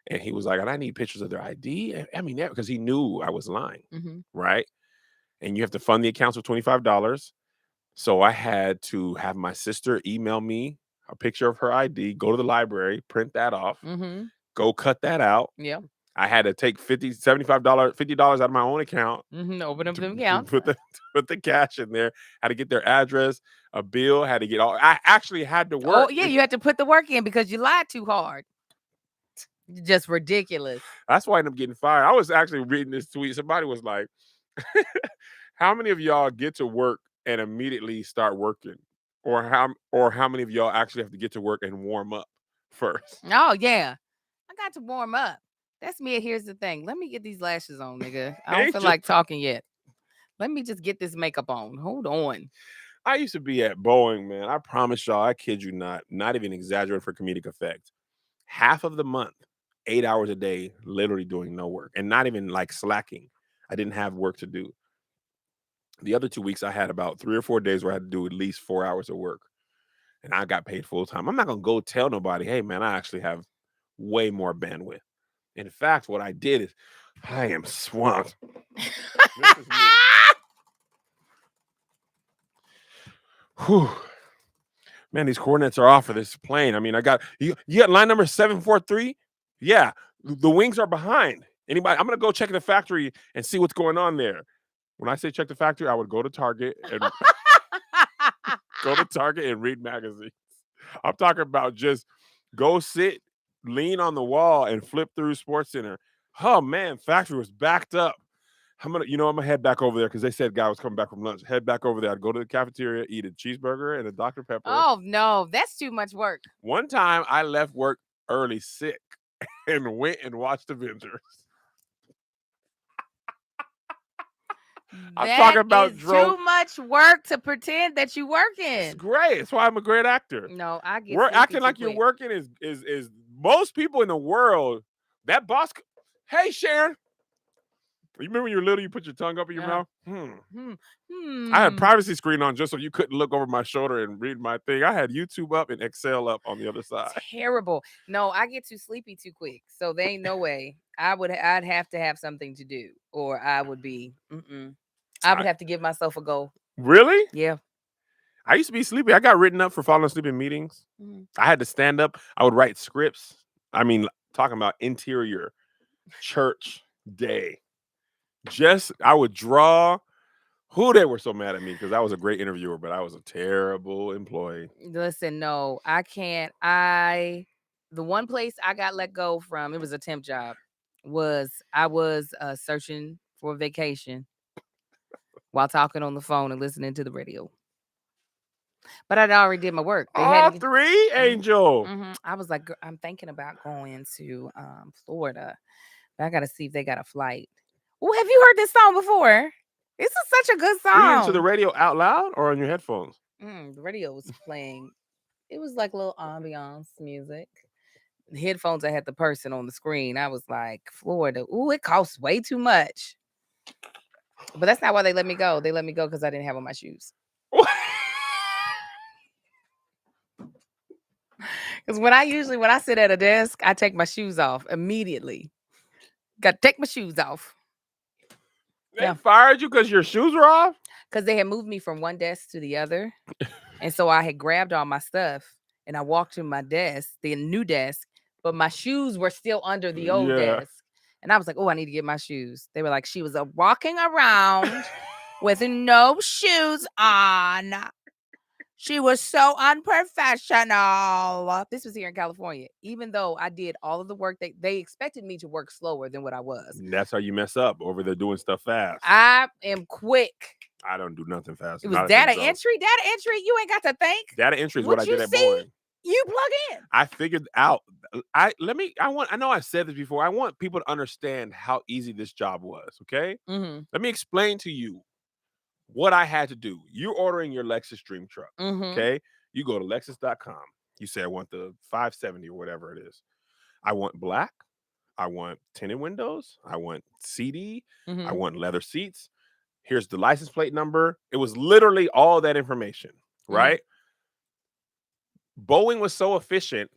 And he was like, and I need pictures of their ID. I mean, because he knew I was lying, right? And you have to fund the accounts with $25. So I had to have my sister email me a picture of her ID, go to the library, print that off, go cut that out. Yeah. I had to take $50 out of my own account. Open up them accounts. Put the cash in there. Had to get their address, a bill, had to get all. I actually had to work. Oh, yeah, you had to put the work in because you lied too hard. Just ridiculous. That's why I ended up getting fired. I was actually reading this tweet. Somebody was like, how many of y'all get to work and immediately start working? Or how many of y'all actually have to get to work and warm up first? Oh, yeah. I got to warm up. That's me. Here's the thing. Let me get these lashes on, nigga. I don't feel like talking yet. Let me just get this makeup on. Hold on. I used to be at Boeing, man. I promise y'all, I kid you not even exaggerating for comedic effect. Half of the month, 8 hours a day, literally doing no work and not even like slacking. I didn't have work to do. The other 2 weeks, I had about 3 or 4 days where I had to do at least 4 hours of work. And I got paid full time. I'm not going to go tell nobody, hey, man, I actually have way more bandwidth. In fact, what I did is I am swamped. This is me. Whew. Man, these coordinates are off for this plane. I mean, I got you got line number 743. Yeah, the wings are behind. Anybody? I'm gonna go check the factory and see what's going on there. When I say check the factory, I would go to Target and read magazines. I'm talking about just go sit, lean on the wall, and flip through SportsCenter. Oh man, factory was backed up. I'm gonna head back over there because they said guy was coming back from lunch. Head back over there. I'd go to the cafeteria, eat a cheeseburger and a Dr. Pepper. Oh no, that's too much work. One time I left work early sick and went and watched Avengers. I'm talking about too much work to pretend that you working. It's great. That's why I'm a great actor. No, I get acting like you're working is most people in the world. That boss. Hey Sharon. You remember when you were little, you put your tongue up in your mouth? I had privacy screen on just so you couldn't look over my shoulder and read my thing. I had YouTube up and Excel up on the other side. Terrible. No, I get too sleepy too quick. So there ain't no way. I'd have to have something to do, or I would be. I would have to give myself a goal. Really? Yeah. I used to be sleepy. I got written up for falling asleep in meetings. I had to stand up. I would write scripts. I mean, talking about interior church day. I would draw. They were so mad at me because I was a great interviewer, but I was a terrible employee. Listen, no, I can't. The one place I got let go from, it was a temp job, I was searching for a vacation while talking on the phone and listening to the radio. But I'd already did my work. Three, Angel. I was like, I'm thinking about going to Florida, but I got to see if they got a flight. Oh, have you heard this song before? This is such a good song. Were you into the radio out loud or on your headphones? The radio was playing. It was like a little ambiance music. The headphones, I had the person on the screen. I was like, Florida. Ooh, it costs way too much. But that's not why they let me go. They let me go because I didn't have on my shoes. Because when I sit at a desk, I take my shoes off immediately. Got to take my shoes off. They fired you because your shoes were off? Because they had moved me from one desk to the other. And so I had grabbed all my stuff and I walked to my desk, the new desk, but my shoes were still under the old desk. And I was like, oh, I need to get my shoes. They were like, she was walking around with no shoes on. She was so unprofessional. This was here in California. Even though I did all of the work, they expected me to work slower than what I was. And that's how you mess up over there doing stuff fast. I am quick. I don't do nothing fast. It was data entry. Data entry, you ain't got to think. Data entry is what I did at Boeing. You plug in. I figured out. I know I've said this before. I want people to understand how easy this job was. Okay. Mm-hmm. Let me explain to you what I had to do. You're ordering your Lexus Dream truck. Mm-hmm. Okay. You go to Lexus.com. You say, I want the 570 or whatever it is. I want black. I want tinted windows. I want CD. Mm-hmm. I want leather seats. Here's the license plate number. It was literally all that information, right? Boeing was so efficient.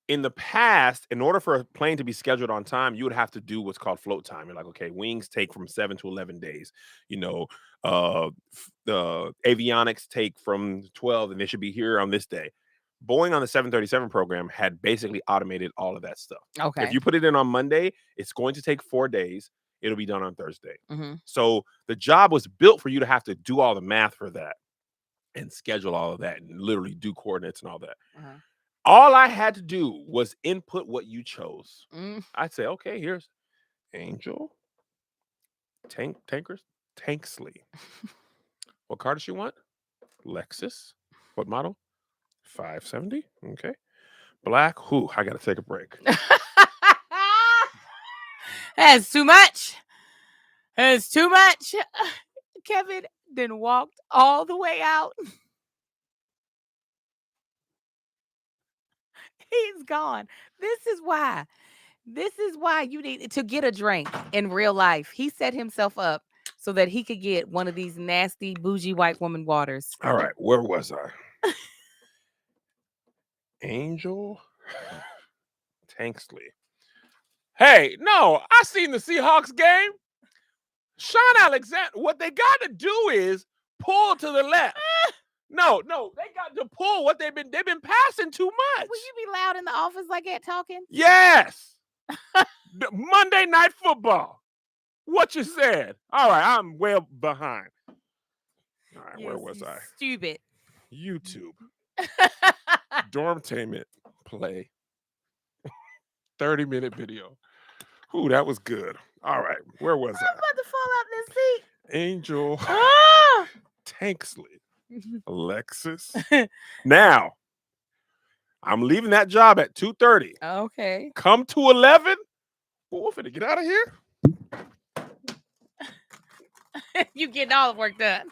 In the past, in order for a plane to be scheduled on time, you would have to do what's called float time. You're like, okay, wings take from 7 to 11 days. You know, the avionics take from 12, and they should be here on this day. Boeing on the 737 program had basically automated all of that stuff. Okay. If you put it in on Monday, it's going to take 4 days. It'll be done on Thursday. Mm-hmm. So the job was built for you to have to do all the math for that and schedule all of that and literally do coordinates and all that. Uh-huh. All I had to do was input what you chose. Mm. I'd say, okay, here's Angel Tanksley. What car does she want? Lexus. What model? 570. Okay. Black. Who? I got to take a break. That's too much. That's too much. Kevin then walked all the way out. He's gone. This is why you need to get a drink in real life. He set himself up so that he could get one of these nasty bougie white woman waters. All right, where was I? Angel Tanksley. Hey, no, I seen the Seahawks game. Sean Alexander, what they got to do is pull to the left. No, they got to pull what they've been passing too much. Will you be loud in the office like that talking? Yes. Monday Night Football. What you said. All right, I'm well behind. All right, Yes, where was I? Stupid. YouTube. Dormtainment play. 30-minute video. Ooh, that was good. All right, where was I? I'm about to fall out in this seat. Angel Ah! Tanksley. Alexis. Now, I'm leaving that job at 2:30. Okay. Come to 11. We're finna get out of here. You getting all the work done.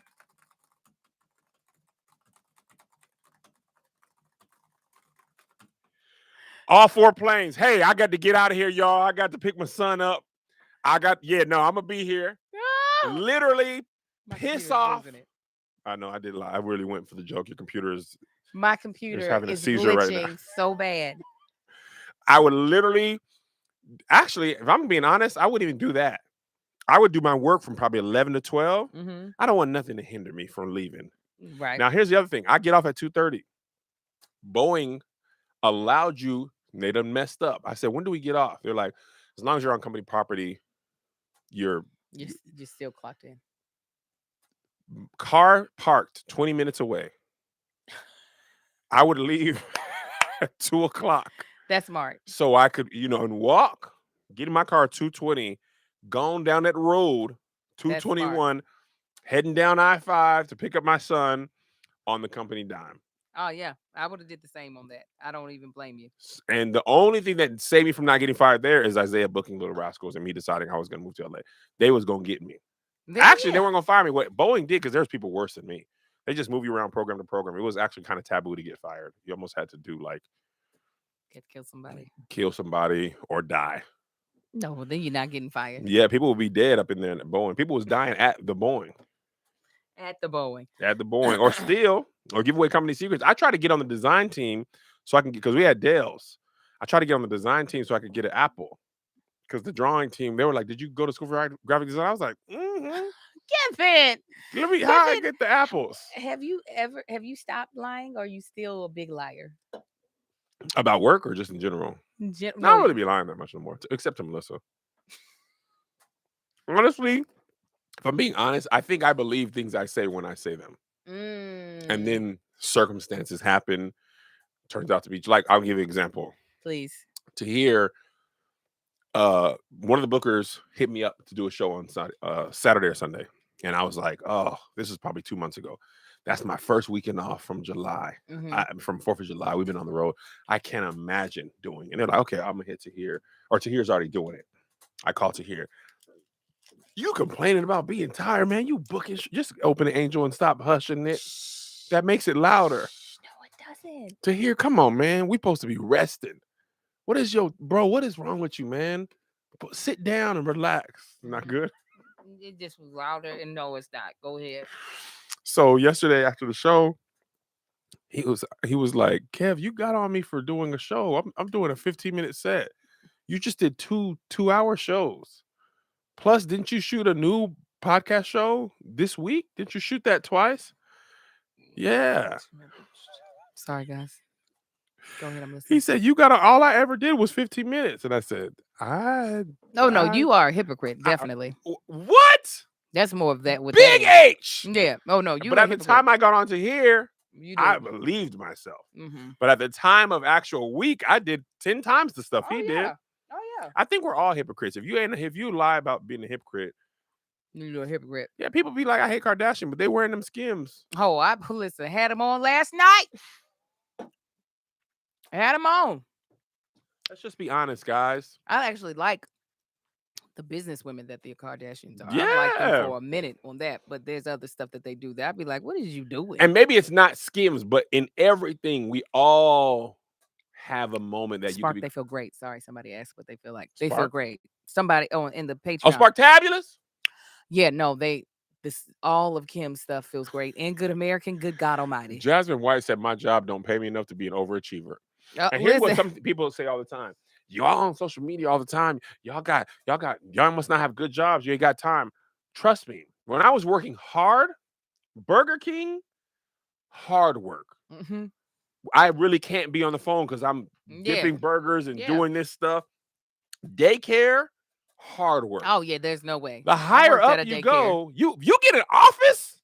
All 4 planes. Hey, I got to get out of here, y'all. I got to pick my son up. I'm going to be here. Ah! Literally My piss computer's off. losing it. I know, I did lie. I really went for the joke. Your computer is... My computer having a is seizure glitching right now. so bad. I would literally... Actually, if I'm being honest, I wouldn't even do that. I would do my work from probably 11 to 12. Mm-hmm. I don't want nothing to hinder me from leaving. Right. Now, here's the other thing. I get off at 2:30. Boeing allowed you... They done messed up. I said, when do we get off? They're like, as long as you're on company property, you're still clocked in. Car parked 20 minutes away. I would leave at 2:00. That's smart. So I could, and walk, get in my car 2:20, gone down that road, 221, heading down I-5 to pick up my son on the company dime. Oh, yeah. I would have did the same on that. I don't even blame you. And the only thing that saved me from not getting fired there is Isaiah booking Little Rascals and me deciding I was going to move to LA. They was going to get me. Actually, they weren't going to fire me. What Boeing did, because there's people worse than me. They just move you around program to program. It was actually kind of taboo to get fired. You almost had to do kill somebody or die. No, well, then you're not getting fired. Yeah, people would be dead up in there at Boeing. People was dying at the Boeing. At the Boeing. Or steal or give away company secrets. I tried to get on the design team so I can because we had Dells. I tried to get on the design team so I could get an Apple. Because the drawing team, they were like, "Did you go to school for graphic design?" I was like, Kevin, how I get the apples? Have you stopped lying, or are you still a big liar? About work or just in general? I don't really be lying that much no more, except to Melissa. Honestly, if I'm being honest, I think I believe things I say when I say them. And then circumstances happen. Turns out to be like, I'll give you an example. Please. Tahir, one of the bookers hit me up to do a show on Saturday or Sunday. And I was like, oh, this is probably 2 months ago. That's my first weekend off from July, from 4th of July. We've been on the road. I can't imagine doing it. And they're like, okay, I'm going to hit Tahir. Or Tahir's already doing it. I called Tahir. You complaining about being tired, man. You booking. Just open the Angel and stop hushing it. That makes it louder. No, it doesn't. Tahir, come on, man. We supposed to be resting. What is what is wrong with you, man? Sit down and relax. Not good. It just was louder, and no, it's not. Go ahead. So yesterday after the show, he was like, Kev, you got on me for doing a show. I'm doing a 15-minute set. You just did two 2-hour shows. Plus, didn't you shoot a new podcast show this week? Didn't you shoot that twice? Yeah. Sorry, guys. Go ahead, I'm listening. He said, all I ever did was 15 minutes. And I said, no, you are a hypocrite, definitely. What? That's more of that with Big that. H. Yeah. Oh, no, you. But at the time I got on to here, I did. believed myself. But at the time of actual week, I did 10 times the stuff he did. Oh, yeah. I think we're all hypocrites. If you lie about being a hypocrite, you're a hypocrite. Yeah, people be like, I hate Kardashian, but they wearing them Skims. Oh, listen, had them on last night. I had them on. Let's just be honest, guys. I actually like the business women that the Kardashians are. Yeah. I like them for a minute on that, but there's other stuff that they do that I'd be like, what is you doing? And maybe it's not Skims, but in everything, we all have a moment that Spark, you they feel great. Sorry, somebody asked what they feel like. They Spark? feel great. Somebody in the Patreon. Oh, Sparktabulous? Yeah, no, all of Kim's stuff feels great. And Good American, good God Almighty. Jasmine White said, my job don't pay me enough to be an overachiever. And here's what some people say all the time. Y'all on social media all the time. Y'all must not have good jobs. You ain't got time. Trust me, when I was working hard, Burger King, hard work. I really can't be on the phone because I'm dipping burgers and doing this stuff. Daycare, hard work. Oh, yeah, there's no way. The higher up you go, you get an office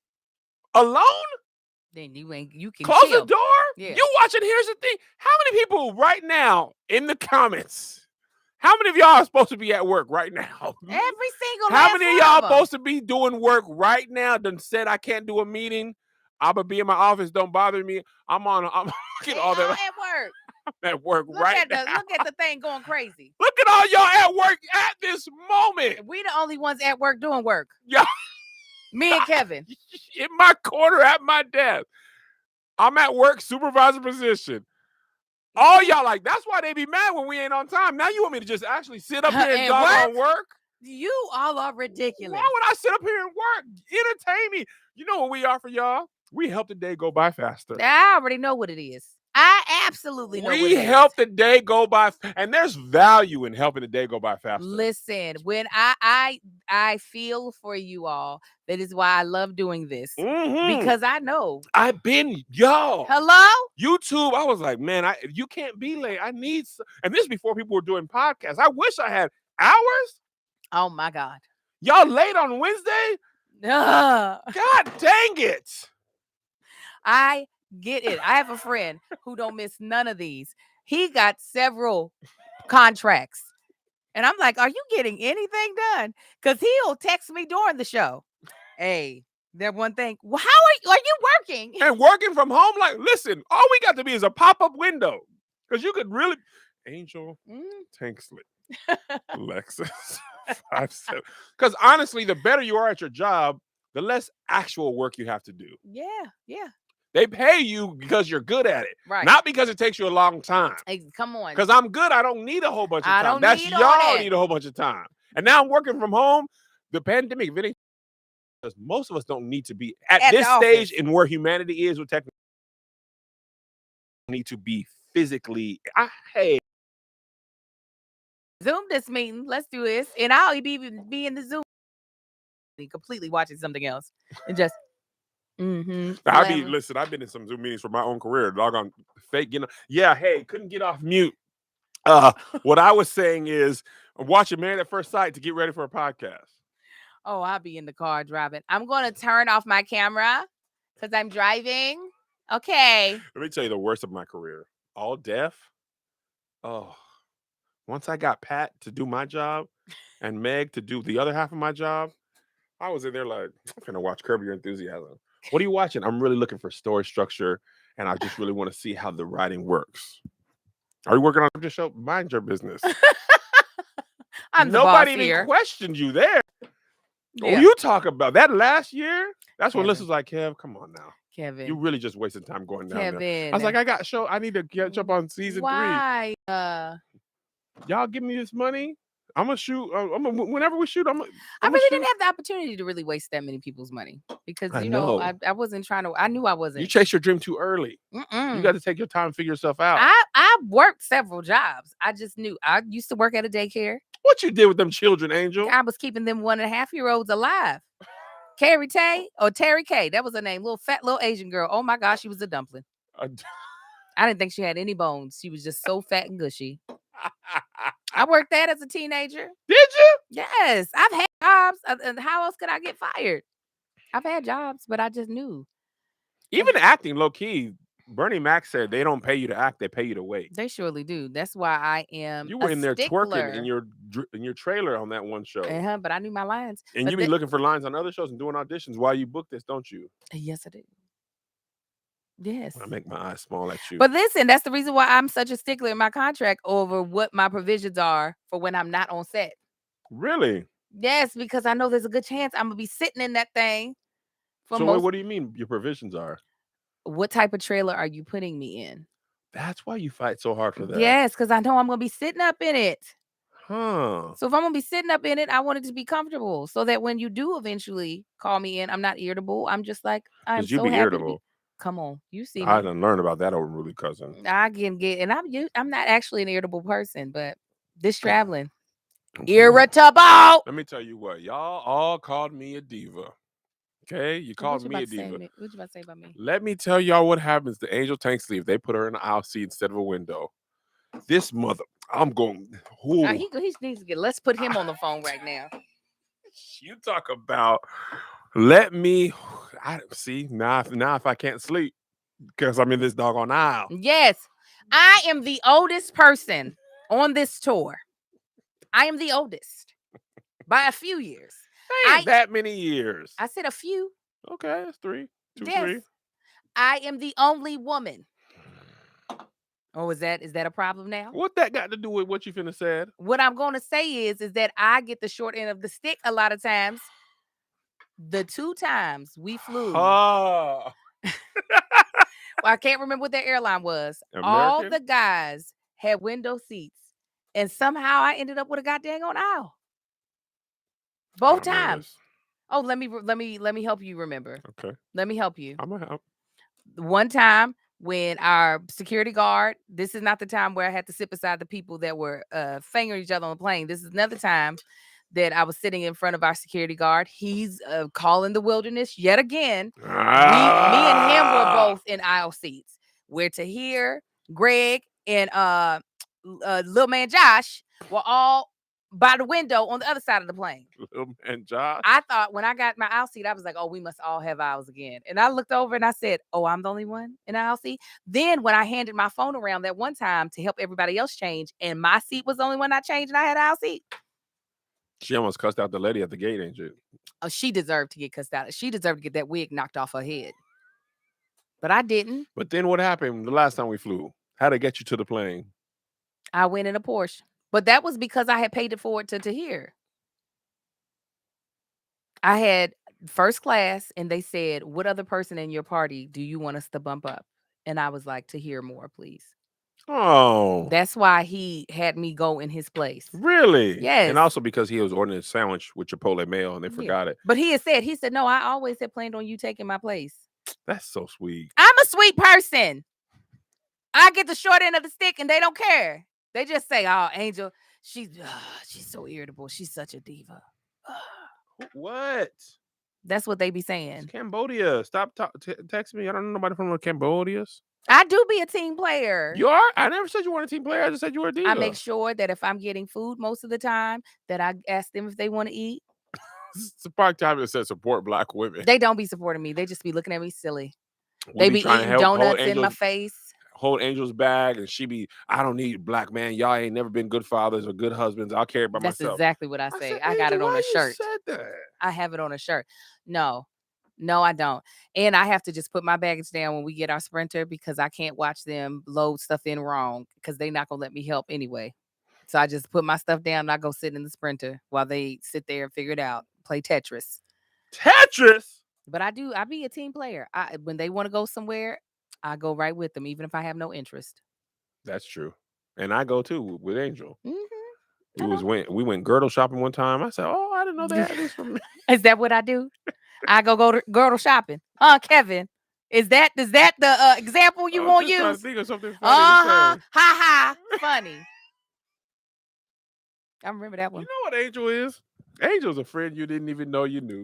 alone? Then you can close chill. the door. Yeah. You watching. Here's the thing. How many people right now in the comments? How many of y'all are supposed to be at work right now? Every single. How many of y'all supposed to be doing work right now? Done said I can't do a meeting. I'm gonna be in my office. Don't bother me. I'm looking all that. At work. I'm at work right now. Look at the thing going crazy. Look at all y'all at work at this moment. We the only ones at work doing work. Yeah. Me and Kevin. In my corner at my desk. I'm at work, supervisor position. All y'all like, that's why they be mad when we ain't on time. Now you want me to just actually sit up here and doggone work? You all are ridiculous. Why would I sit up here and work? Entertain me. You know what we are for y'all? We help the day go by faster. I already know what it is. I absolutely know what it is. We help the day go by, and there's value in helping the day go by faster. Listen, when I feel for you all. That is why I love doing this. Because I know. I've been, y'all. Hello? YouTube, I was like, man, you can't be late. I need and this is before people were doing podcasts. I wish I had hours. Oh, my God. Y'all late on Wednesday? God dang it. I get it. I have a friend who don't miss none of these. He got several contracts. And I'm like, are you getting anything done? Because he'll text me during the show. Hey, that one thing. Well, how are you working? And working from home? Like, listen, all we got to be is a pop-up window. Because you could really... Angel, Tank Slick, Lexus, 57. Because honestly, the better you are at your job, the less actual work you have to do. Yeah. They pay you because you're good at it. Right. Not because it takes you a long time. Hey, come on. Because I'm good. I don't need a whole bunch of time. That's y'all need a whole bunch of time. And now I'm working from home. The pandemic, because most of us don't need to be at this stage in where humanity is with technology. Need to be physically. Zoom this meeting. Let's do this. And I'll be in the Zoom completely watching something else. And just Listen, I've been in some Zoom meetings for my own career. Doggone fake, couldn't get off mute. What I was saying is I'm watching Married at First Sight to get ready for a podcast. Oh, I'll be in the car driving. I'm going to turn off my camera because I'm driving. Okay. Let me tell you the worst of my career. All deaf. Oh, once I got Pat to do my job and Meg to do the other half of my job, I was in there like, I'm gonna watch Curb Your Enthusiasm. What are you watching? I'm really looking for story structure, and I just really want to see how the writing works. Are you working on the show? Mind your business. I'm Nobody the boss even here. questioned you there. Yeah. Oh, you talk about that last year? That's when Kevin. Lissa's like, Kev, come on now. Kevin. You really just wasted time going down there. Kevin. I was like, I got show. I need to catch up on season 3. Why? Y'all give me this money. I'm gonna shoot. Whenever we shoot, I really didn't have the opportunity to really waste that many people's money because I know. I wasn't trying to. I knew I wasn't. You chased your dream too early. Mm-mm. You got to take your time and figure yourself out. I worked several jobs. I just knew. I used to work at a daycare. What you did with them children, Angel? I was keeping them 1.5-year-olds alive. Carrie Tay or Terry K. That was her name. Little fat little Asian girl. Oh my gosh, she was a dumpling. I didn't think she had any bones. She was just so fat and gushy. I worked that as a teenager. Did you? Yes. I've had jobs. And how else could I get fired? I've had jobs, but I just knew. Even acting, low key, Bernie Mac said they don't pay you to act, they pay you to wait. They surely do. That's why I am. You were in there stickler. twerking in your trailer on that one show. But I knew my lines. And but you be looking for lines on other shows and doing auditions while you book this, don't you? Yes, I do. Yes. I make my eyes small at you. But listen, that's the reason why I'm such a stickler in my contract over what my provisions are for when I'm not on set. Really? Yes, because I know there's a good chance I'm gonna be sitting in that thing. So what do you mean your provisions are? What type of trailer are you putting me in? That's why you fight so hard for that. Yes, because I know I'm gonna be sitting up in it. Huh. So if I'm gonna be sitting up in it, I want it to be comfortable so that when you do eventually call me in, I'm not irritable. I'm just like, I'm so happy irritable. Come on, you see me. I didn't learn about that over Rudy Cousin. I can get, and I'm not actually an irritable person, but this traveling, irritable. Let me tell you what, y'all all called me a diva. Okay, you called me a diva. What you about to say about me? Let me tell y'all what happens to Angel Tanks leave. They put her in the aisle seat instead of a window. This mother, I'm going. He needs to get. Let's put him on the phone right now. You talk about. Let me. I see now. If I can't sleep because I'm in this doggone aisle. Yes, I am the oldest person on this tour. I am the oldest by a few years. Ain't that many years. I said a few. Okay, that's 3. 2, yes. 3. I am the only woman. Oh, is that a problem now? What that got to do with what you finna said? What I'm going to say is that I get the short end of the stick a lot of times. The 2 times we flew. Oh. Well, I can't remember what their airline was. American? All the guys had window seats, and somehow I ended up with a goddamn on aisle. Both times. Oh, let me help you remember. Okay. Let me help you. I'm gonna help. One time when our security guard, this is not the time where I had to sit beside the people that were fingering each other on the plane. This is another time that I was sitting in front of our security guard. He's calling the wilderness yet again. Me and him were both in aisle seats. Where Tahir, Greg, and little man Josh were all by the window on the other side of the plane. Little man Josh. I thought when I got my aisle seat, I was like, oh, we must all have aisles again. And I looked over and I said, oh, I'm the only one in aisle seat. Then when I handed my phone around that one time to help everybody else change, and my seat was the only one I changed and I had aisle seat. She almost cussed out the lady at the gate, ain't you? Oh, she deserved to get cussed out. She deserved to get that wig knocked off her head. But I didn't. But then what happened the last time we flew? How'd it get you to the plane? I went in a Porsche. But that was because I had paid it forward to Tahir. I had first class, and they said, what other person in your party do you want us to bump up? And I was like, Tahir more, please. Oh. That's why he had me go in his place. Really? Yes. And also because he was ordering a sandwich with Chipotle mayo and they forgot it. But he said, no, I always had planned on you taking my place. That's so sweet. I'm a sweet person. I get the short end of the stick and they don't care. They just say, oh, Angel, she's so irritable. She's such a diva. What? That's what they be saying. It's Cambodia. Stop text me. I don't know nobody from Cambodia. I do be a team player. You are? I never said you weren't a team player. I just said you were a diva. I make sure that if I'm getting food most of the time, that I ask them if they want to eat. It's a part time that says support Black women. They don't be supporting me. They just be looking at me silly. They be eating donuts in my face. Hold Angel's bag, and she be, I don't need black man. Y'all ain't never been good fathers or good husbands. I'll carry it by myself. That's exactly what I say. Said, I got it on a shirt. Said that? I have it on a shirt. No, I don't. And I have to just put my baggage down when we get our Sprinter because I can't watch them load stuff in wrong because they're not going to let me help anyway. So I just put my stuff down and I go sit in the Sprinter while they sit there and figure it out. Play Tetris. Tetris? But I be a team player. When they want to go somewhere, I go right with them, even if I have no interest. That's true. And I go too with Angel. Mm-hmm. We went girdle shopping one time. I said, "Oh, I didn't know they had this for me." Is that what I do? I go to girdle shopping. Kevin. Is that the example you want to use? Trying to think of something funny. Ha. Funny. I remember that one. You know what Angel is? Angel's a friend you didn't even know you knew.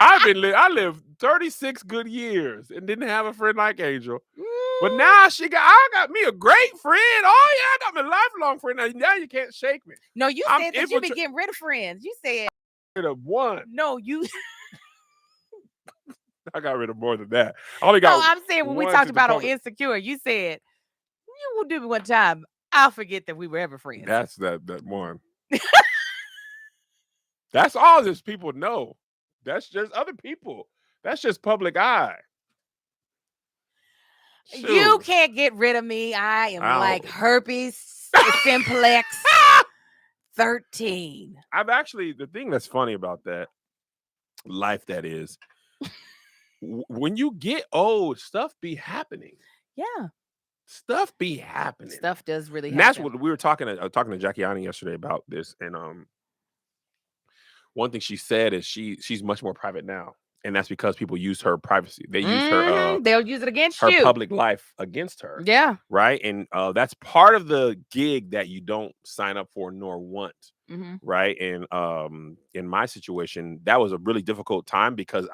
I lived 36 good years and didn't have a friend like Angel. But now I got me a great friend. Oh yeah, I got me a lifelong friend. Now you can't shake me. No, you said that you be getting rid of friends. You said rid of one. No, you I got rid of more than that. I only got I'm saying when we talked about on Insecure, you said you will do me one time. I'll forget that we were ever friends. That's that one. That's all this people know. That's just other people. That's just public eye. Shoot. You can't get rid of me. I am like herpes simplex 13. The thing that's funny about that life that is, when you get old, stuff be happening. Yeah. Stuff be happening. Stuff does really happen. And that's what we were talking to Jackie Ani yesterday about this. And one thing she said is she's much more private now. And that's because people use her privacy. They use her. They'll use it against her you. Public life against her. Yeah. Right. And that's part of the gig that you don't sign up for nor want. Mm-hmm. Right. And in my situation, that was a really difficult time because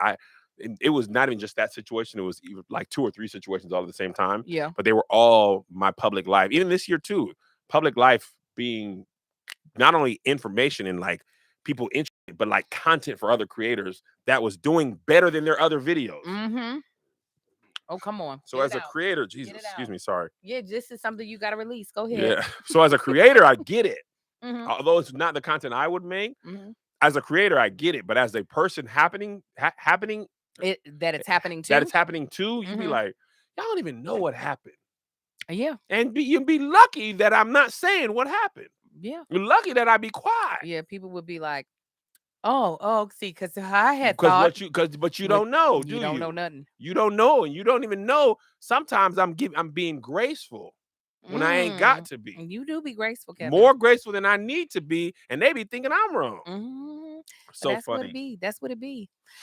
it was not even just that situation. It was even like 2 or 3 situations all at the same time. Yeah. But they were all my public life. Even this year too. Public life being not only information and like people interested, but like content for other creators that was doing better than their other videos. Mm-hmm. Oh, come on. So as a creator, Jesus, excuse me, sorry. Yeah, this is something you got to release. Go ahead. Yeah. So as a creator, I get it. Mm-hmm. Although it's not the content I would make. Mm-hmm. As a creator, I get it. But as a person happening, that it's happening too. That it's happening too. You'd be like, y'all don't even know what happened. Yeah. And you'd be lucky that I'm not saying what happened. Yeah. You're lucky that I be quiet. Yeah, people would be like, oh, see, because I had thought. But you don't know, do you? You don't know nothing. You don't know, and you don't even know. Sometimes I'm being graceful when I ain't got to be. And you do be graceful, Kevin. More graceful than I need to be, and they be thinking I'm wrong. Mm-hmm. So that's funny. What it be.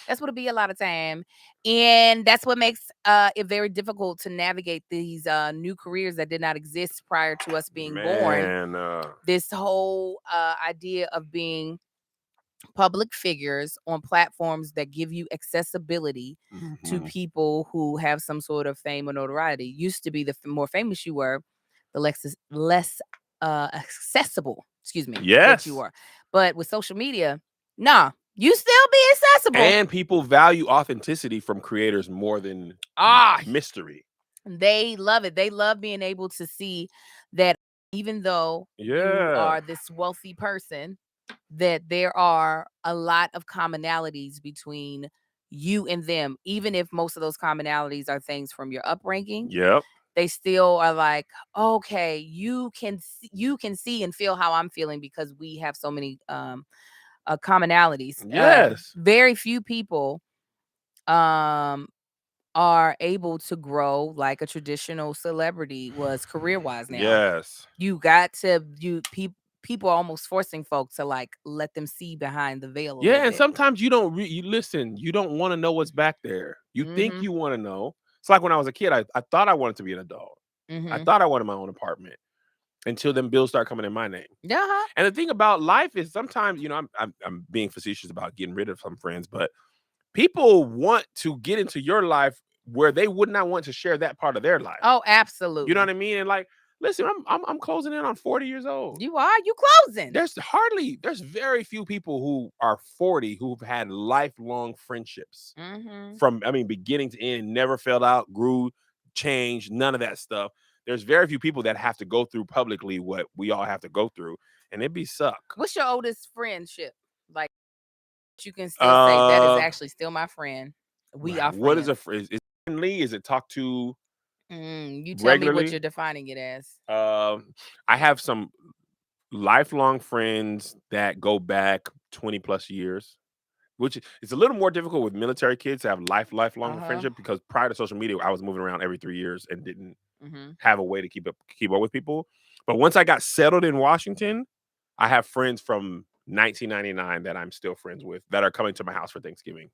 That's what it be a lot of time. And that's what makes it very difficult to navigate these new careers that did not exist prior to us being born. This whole idea of being public figures on platforms that give you accessibility to people who have some sort of fame or notoriety. Used to be the more famous you were, the less accessible, that you are. But with social media, nah, you still be accessible. And people value authenticity from creators more than mystery. They love it. They love being able to see that even though you are this wealthy person, that there are a lot of commonalities between you and them, even if most of those commonalities are things from your upbringing. Yep. They still are like, okay, you can see and feel how I'm feeling because we have so many commonalities. Yes. Very few people are able to grow like a traditional celebrity was career-wise now. Yes. You got to people are almost forcing folks to like let them see behind the veil. Yeah, and sometimes you don't you listen, you don't want to know what's back there. You think you want to know. It's like when I was a kid, I thought I wanted to be an adult. I thought I wanted my own apartment until them bills start coming in my name. Uh-huh. And the thing about life is sometimes, I'm being facetious about getting rid of some friends, but people want to get into your life where they would not want to share that part of their life. Oh, absolutely. You know what I mean? And like Listen, I'm closing in on 40 years old. You are? You closing? There's very few people who are 40 who've had lifelong friendships from, beginning to end, never fell out, grew, changed, none of that stuff. There's very few people that have to go through publicly what we all have to go through, and it'd be suck. What's your oldest friendship? Like, you can still say that is actually still my friend. We are friends. What is a friend? Is it friendly? Is it talk to? You tell me what you're defining it as. I have some lifelong friends that go back 20 plus years, which is a little more difficult with military kids to have lifelong friendship, because prior to social media, I was moving around every 3 years and didn't have a way to keep up with people. But once I got settled in Washington, I have friends from 1999 that I'm still friends with that are coming to my house for Thanksgiving.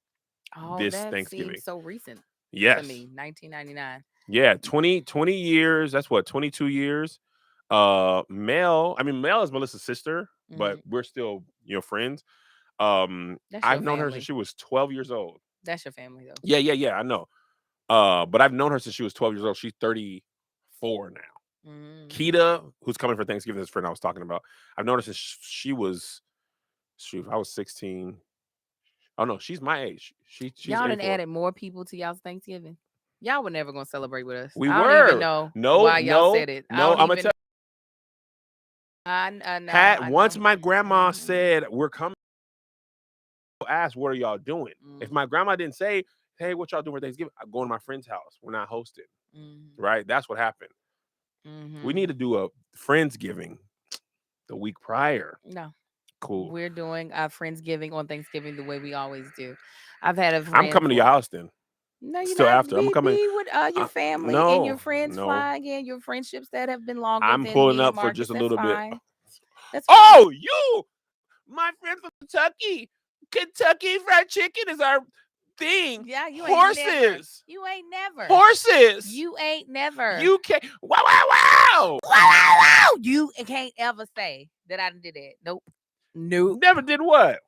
This Thanksgiving seems so recent. Yes. To me, 1999. Yeah, 20 years. That's what, 22 years. Mel is Melissa's sister, but we're still, Friends. I've known her since she was 12 years old. That's your family, though. Yeah, I know. But I've known her since she was 12 years old. She's 34 now. Keita, who's coming for Thanksgiving, this friend I was talking about, I've known her since I was 16. Oh no, she's my age. She's y'all done added more people to y'all's Thanksgiving. Y'all were never gonna celebrate with us. We I were. don't even know why y'all said it. No, I'm gonna tell. Once my grandma Mm-hmm. said we're coming, asked what are y'all doing. If my grandma didn't say, "Hey, what y'all doing for Thanksgiving?" I go to my friend's house. We're not hosting. Right? That's what happened. We need to do a Friendsgiving the week prior. No. Cool. We're doing our Friendsgiving on Thanksgiving the way we always do. I've had a friend. I'm coming to your house then. No, you're still not. After. I'm coming. Be with your family and your friends flying in, your friendships that have been longer. I'm pulling up for just a little bit. That's fine. My friend from Kentucky Fried Chicken is our thing. Yeah, you horses. Ain't never. Horses. You ain't never. You can't. Wow. You can't ever say that I did that. Nope. Never did what?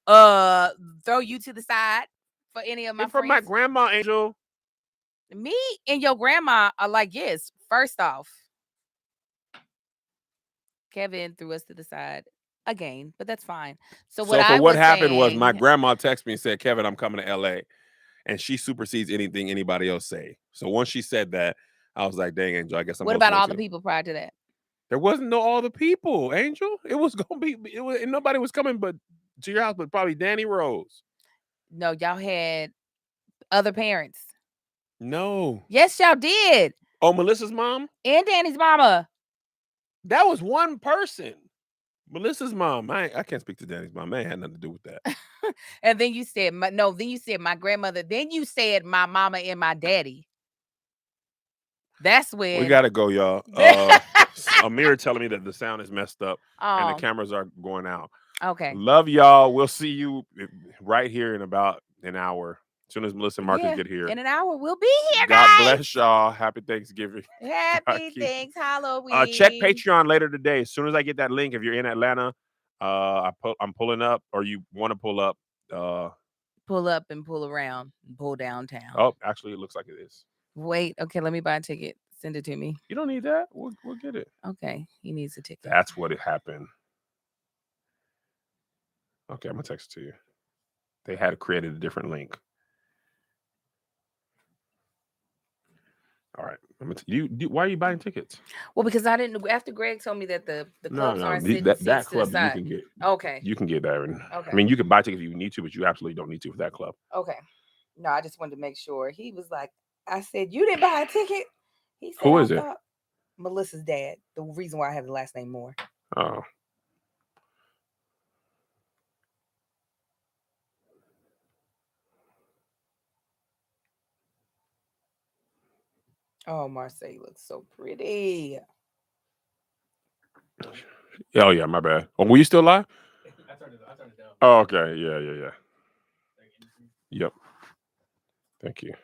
Throw you to the side for any of my friends. From my grandma, Angel. Me and your grandma are like, yes. First off, Kevin threw us to the side again, but that's fine. So what happened was my grandma texted me and said, "Kevin, I'm coming to LA," and she supersedes anything anybody else say. So once she said that, I was like, "Dang, Angel, I guess I'm." What about all the people prior to that? There wasn't all the people, Angel. It was gonna be. And nobody was coming but to your house, but probably Danny Rose. No, y'all had other parents. No. Yes, y'all did. Oh, Melissa's mom and Danny's mama. That was one person. Melissa's mom. I can't speak to Danny's mom. That had nothing to do with that. And then you said then you said my grandmother. Then you said my mama and my daddy. That's when we gotta go, y'all. Amir telling me that the sound is messed up and the cameras are going out. Okay. Love y'all. We'll see you right here in about an hour. As soon as Melissa and Marcus get here. In an hour, we'll be here, God guys. bless y'all. Happy Thanksgiving. Happy thanks Halloween. Check Patreon later today. As soon as I get that link, if you're in Atlanta, I'm pulling up, or you want to pull up. Pull up and pull around and pull downtown. Oh, actually, it looks like it is. Wait, okay, let me buy a ticket. Send it to me. You don't need that. We'll get it. Okay, he needs a ticket. That's what it happened. Okay, I'm gonna text it to you. They had created a different link. All right. Why are you buying tickets? Well, because I didn't. After Greg told me that the clubs aren't sitting that club to the side. You can get. Okay. You can get that. Okay. I mean, you can buy tickets if you need to, but you absolutely don't need to for that club. Okay. No, I just wanted to make sure. He was like, I said, you didn't buy a ticket. He said, who is it? Melissa's dad. The reason why I have the last name Moore. Oh. Oh, Marseille looks so pretty. Oh, yeah, my bad. Oh, were you still live? I turned it down. Oh, okay. Yeah. Yep. Thank you.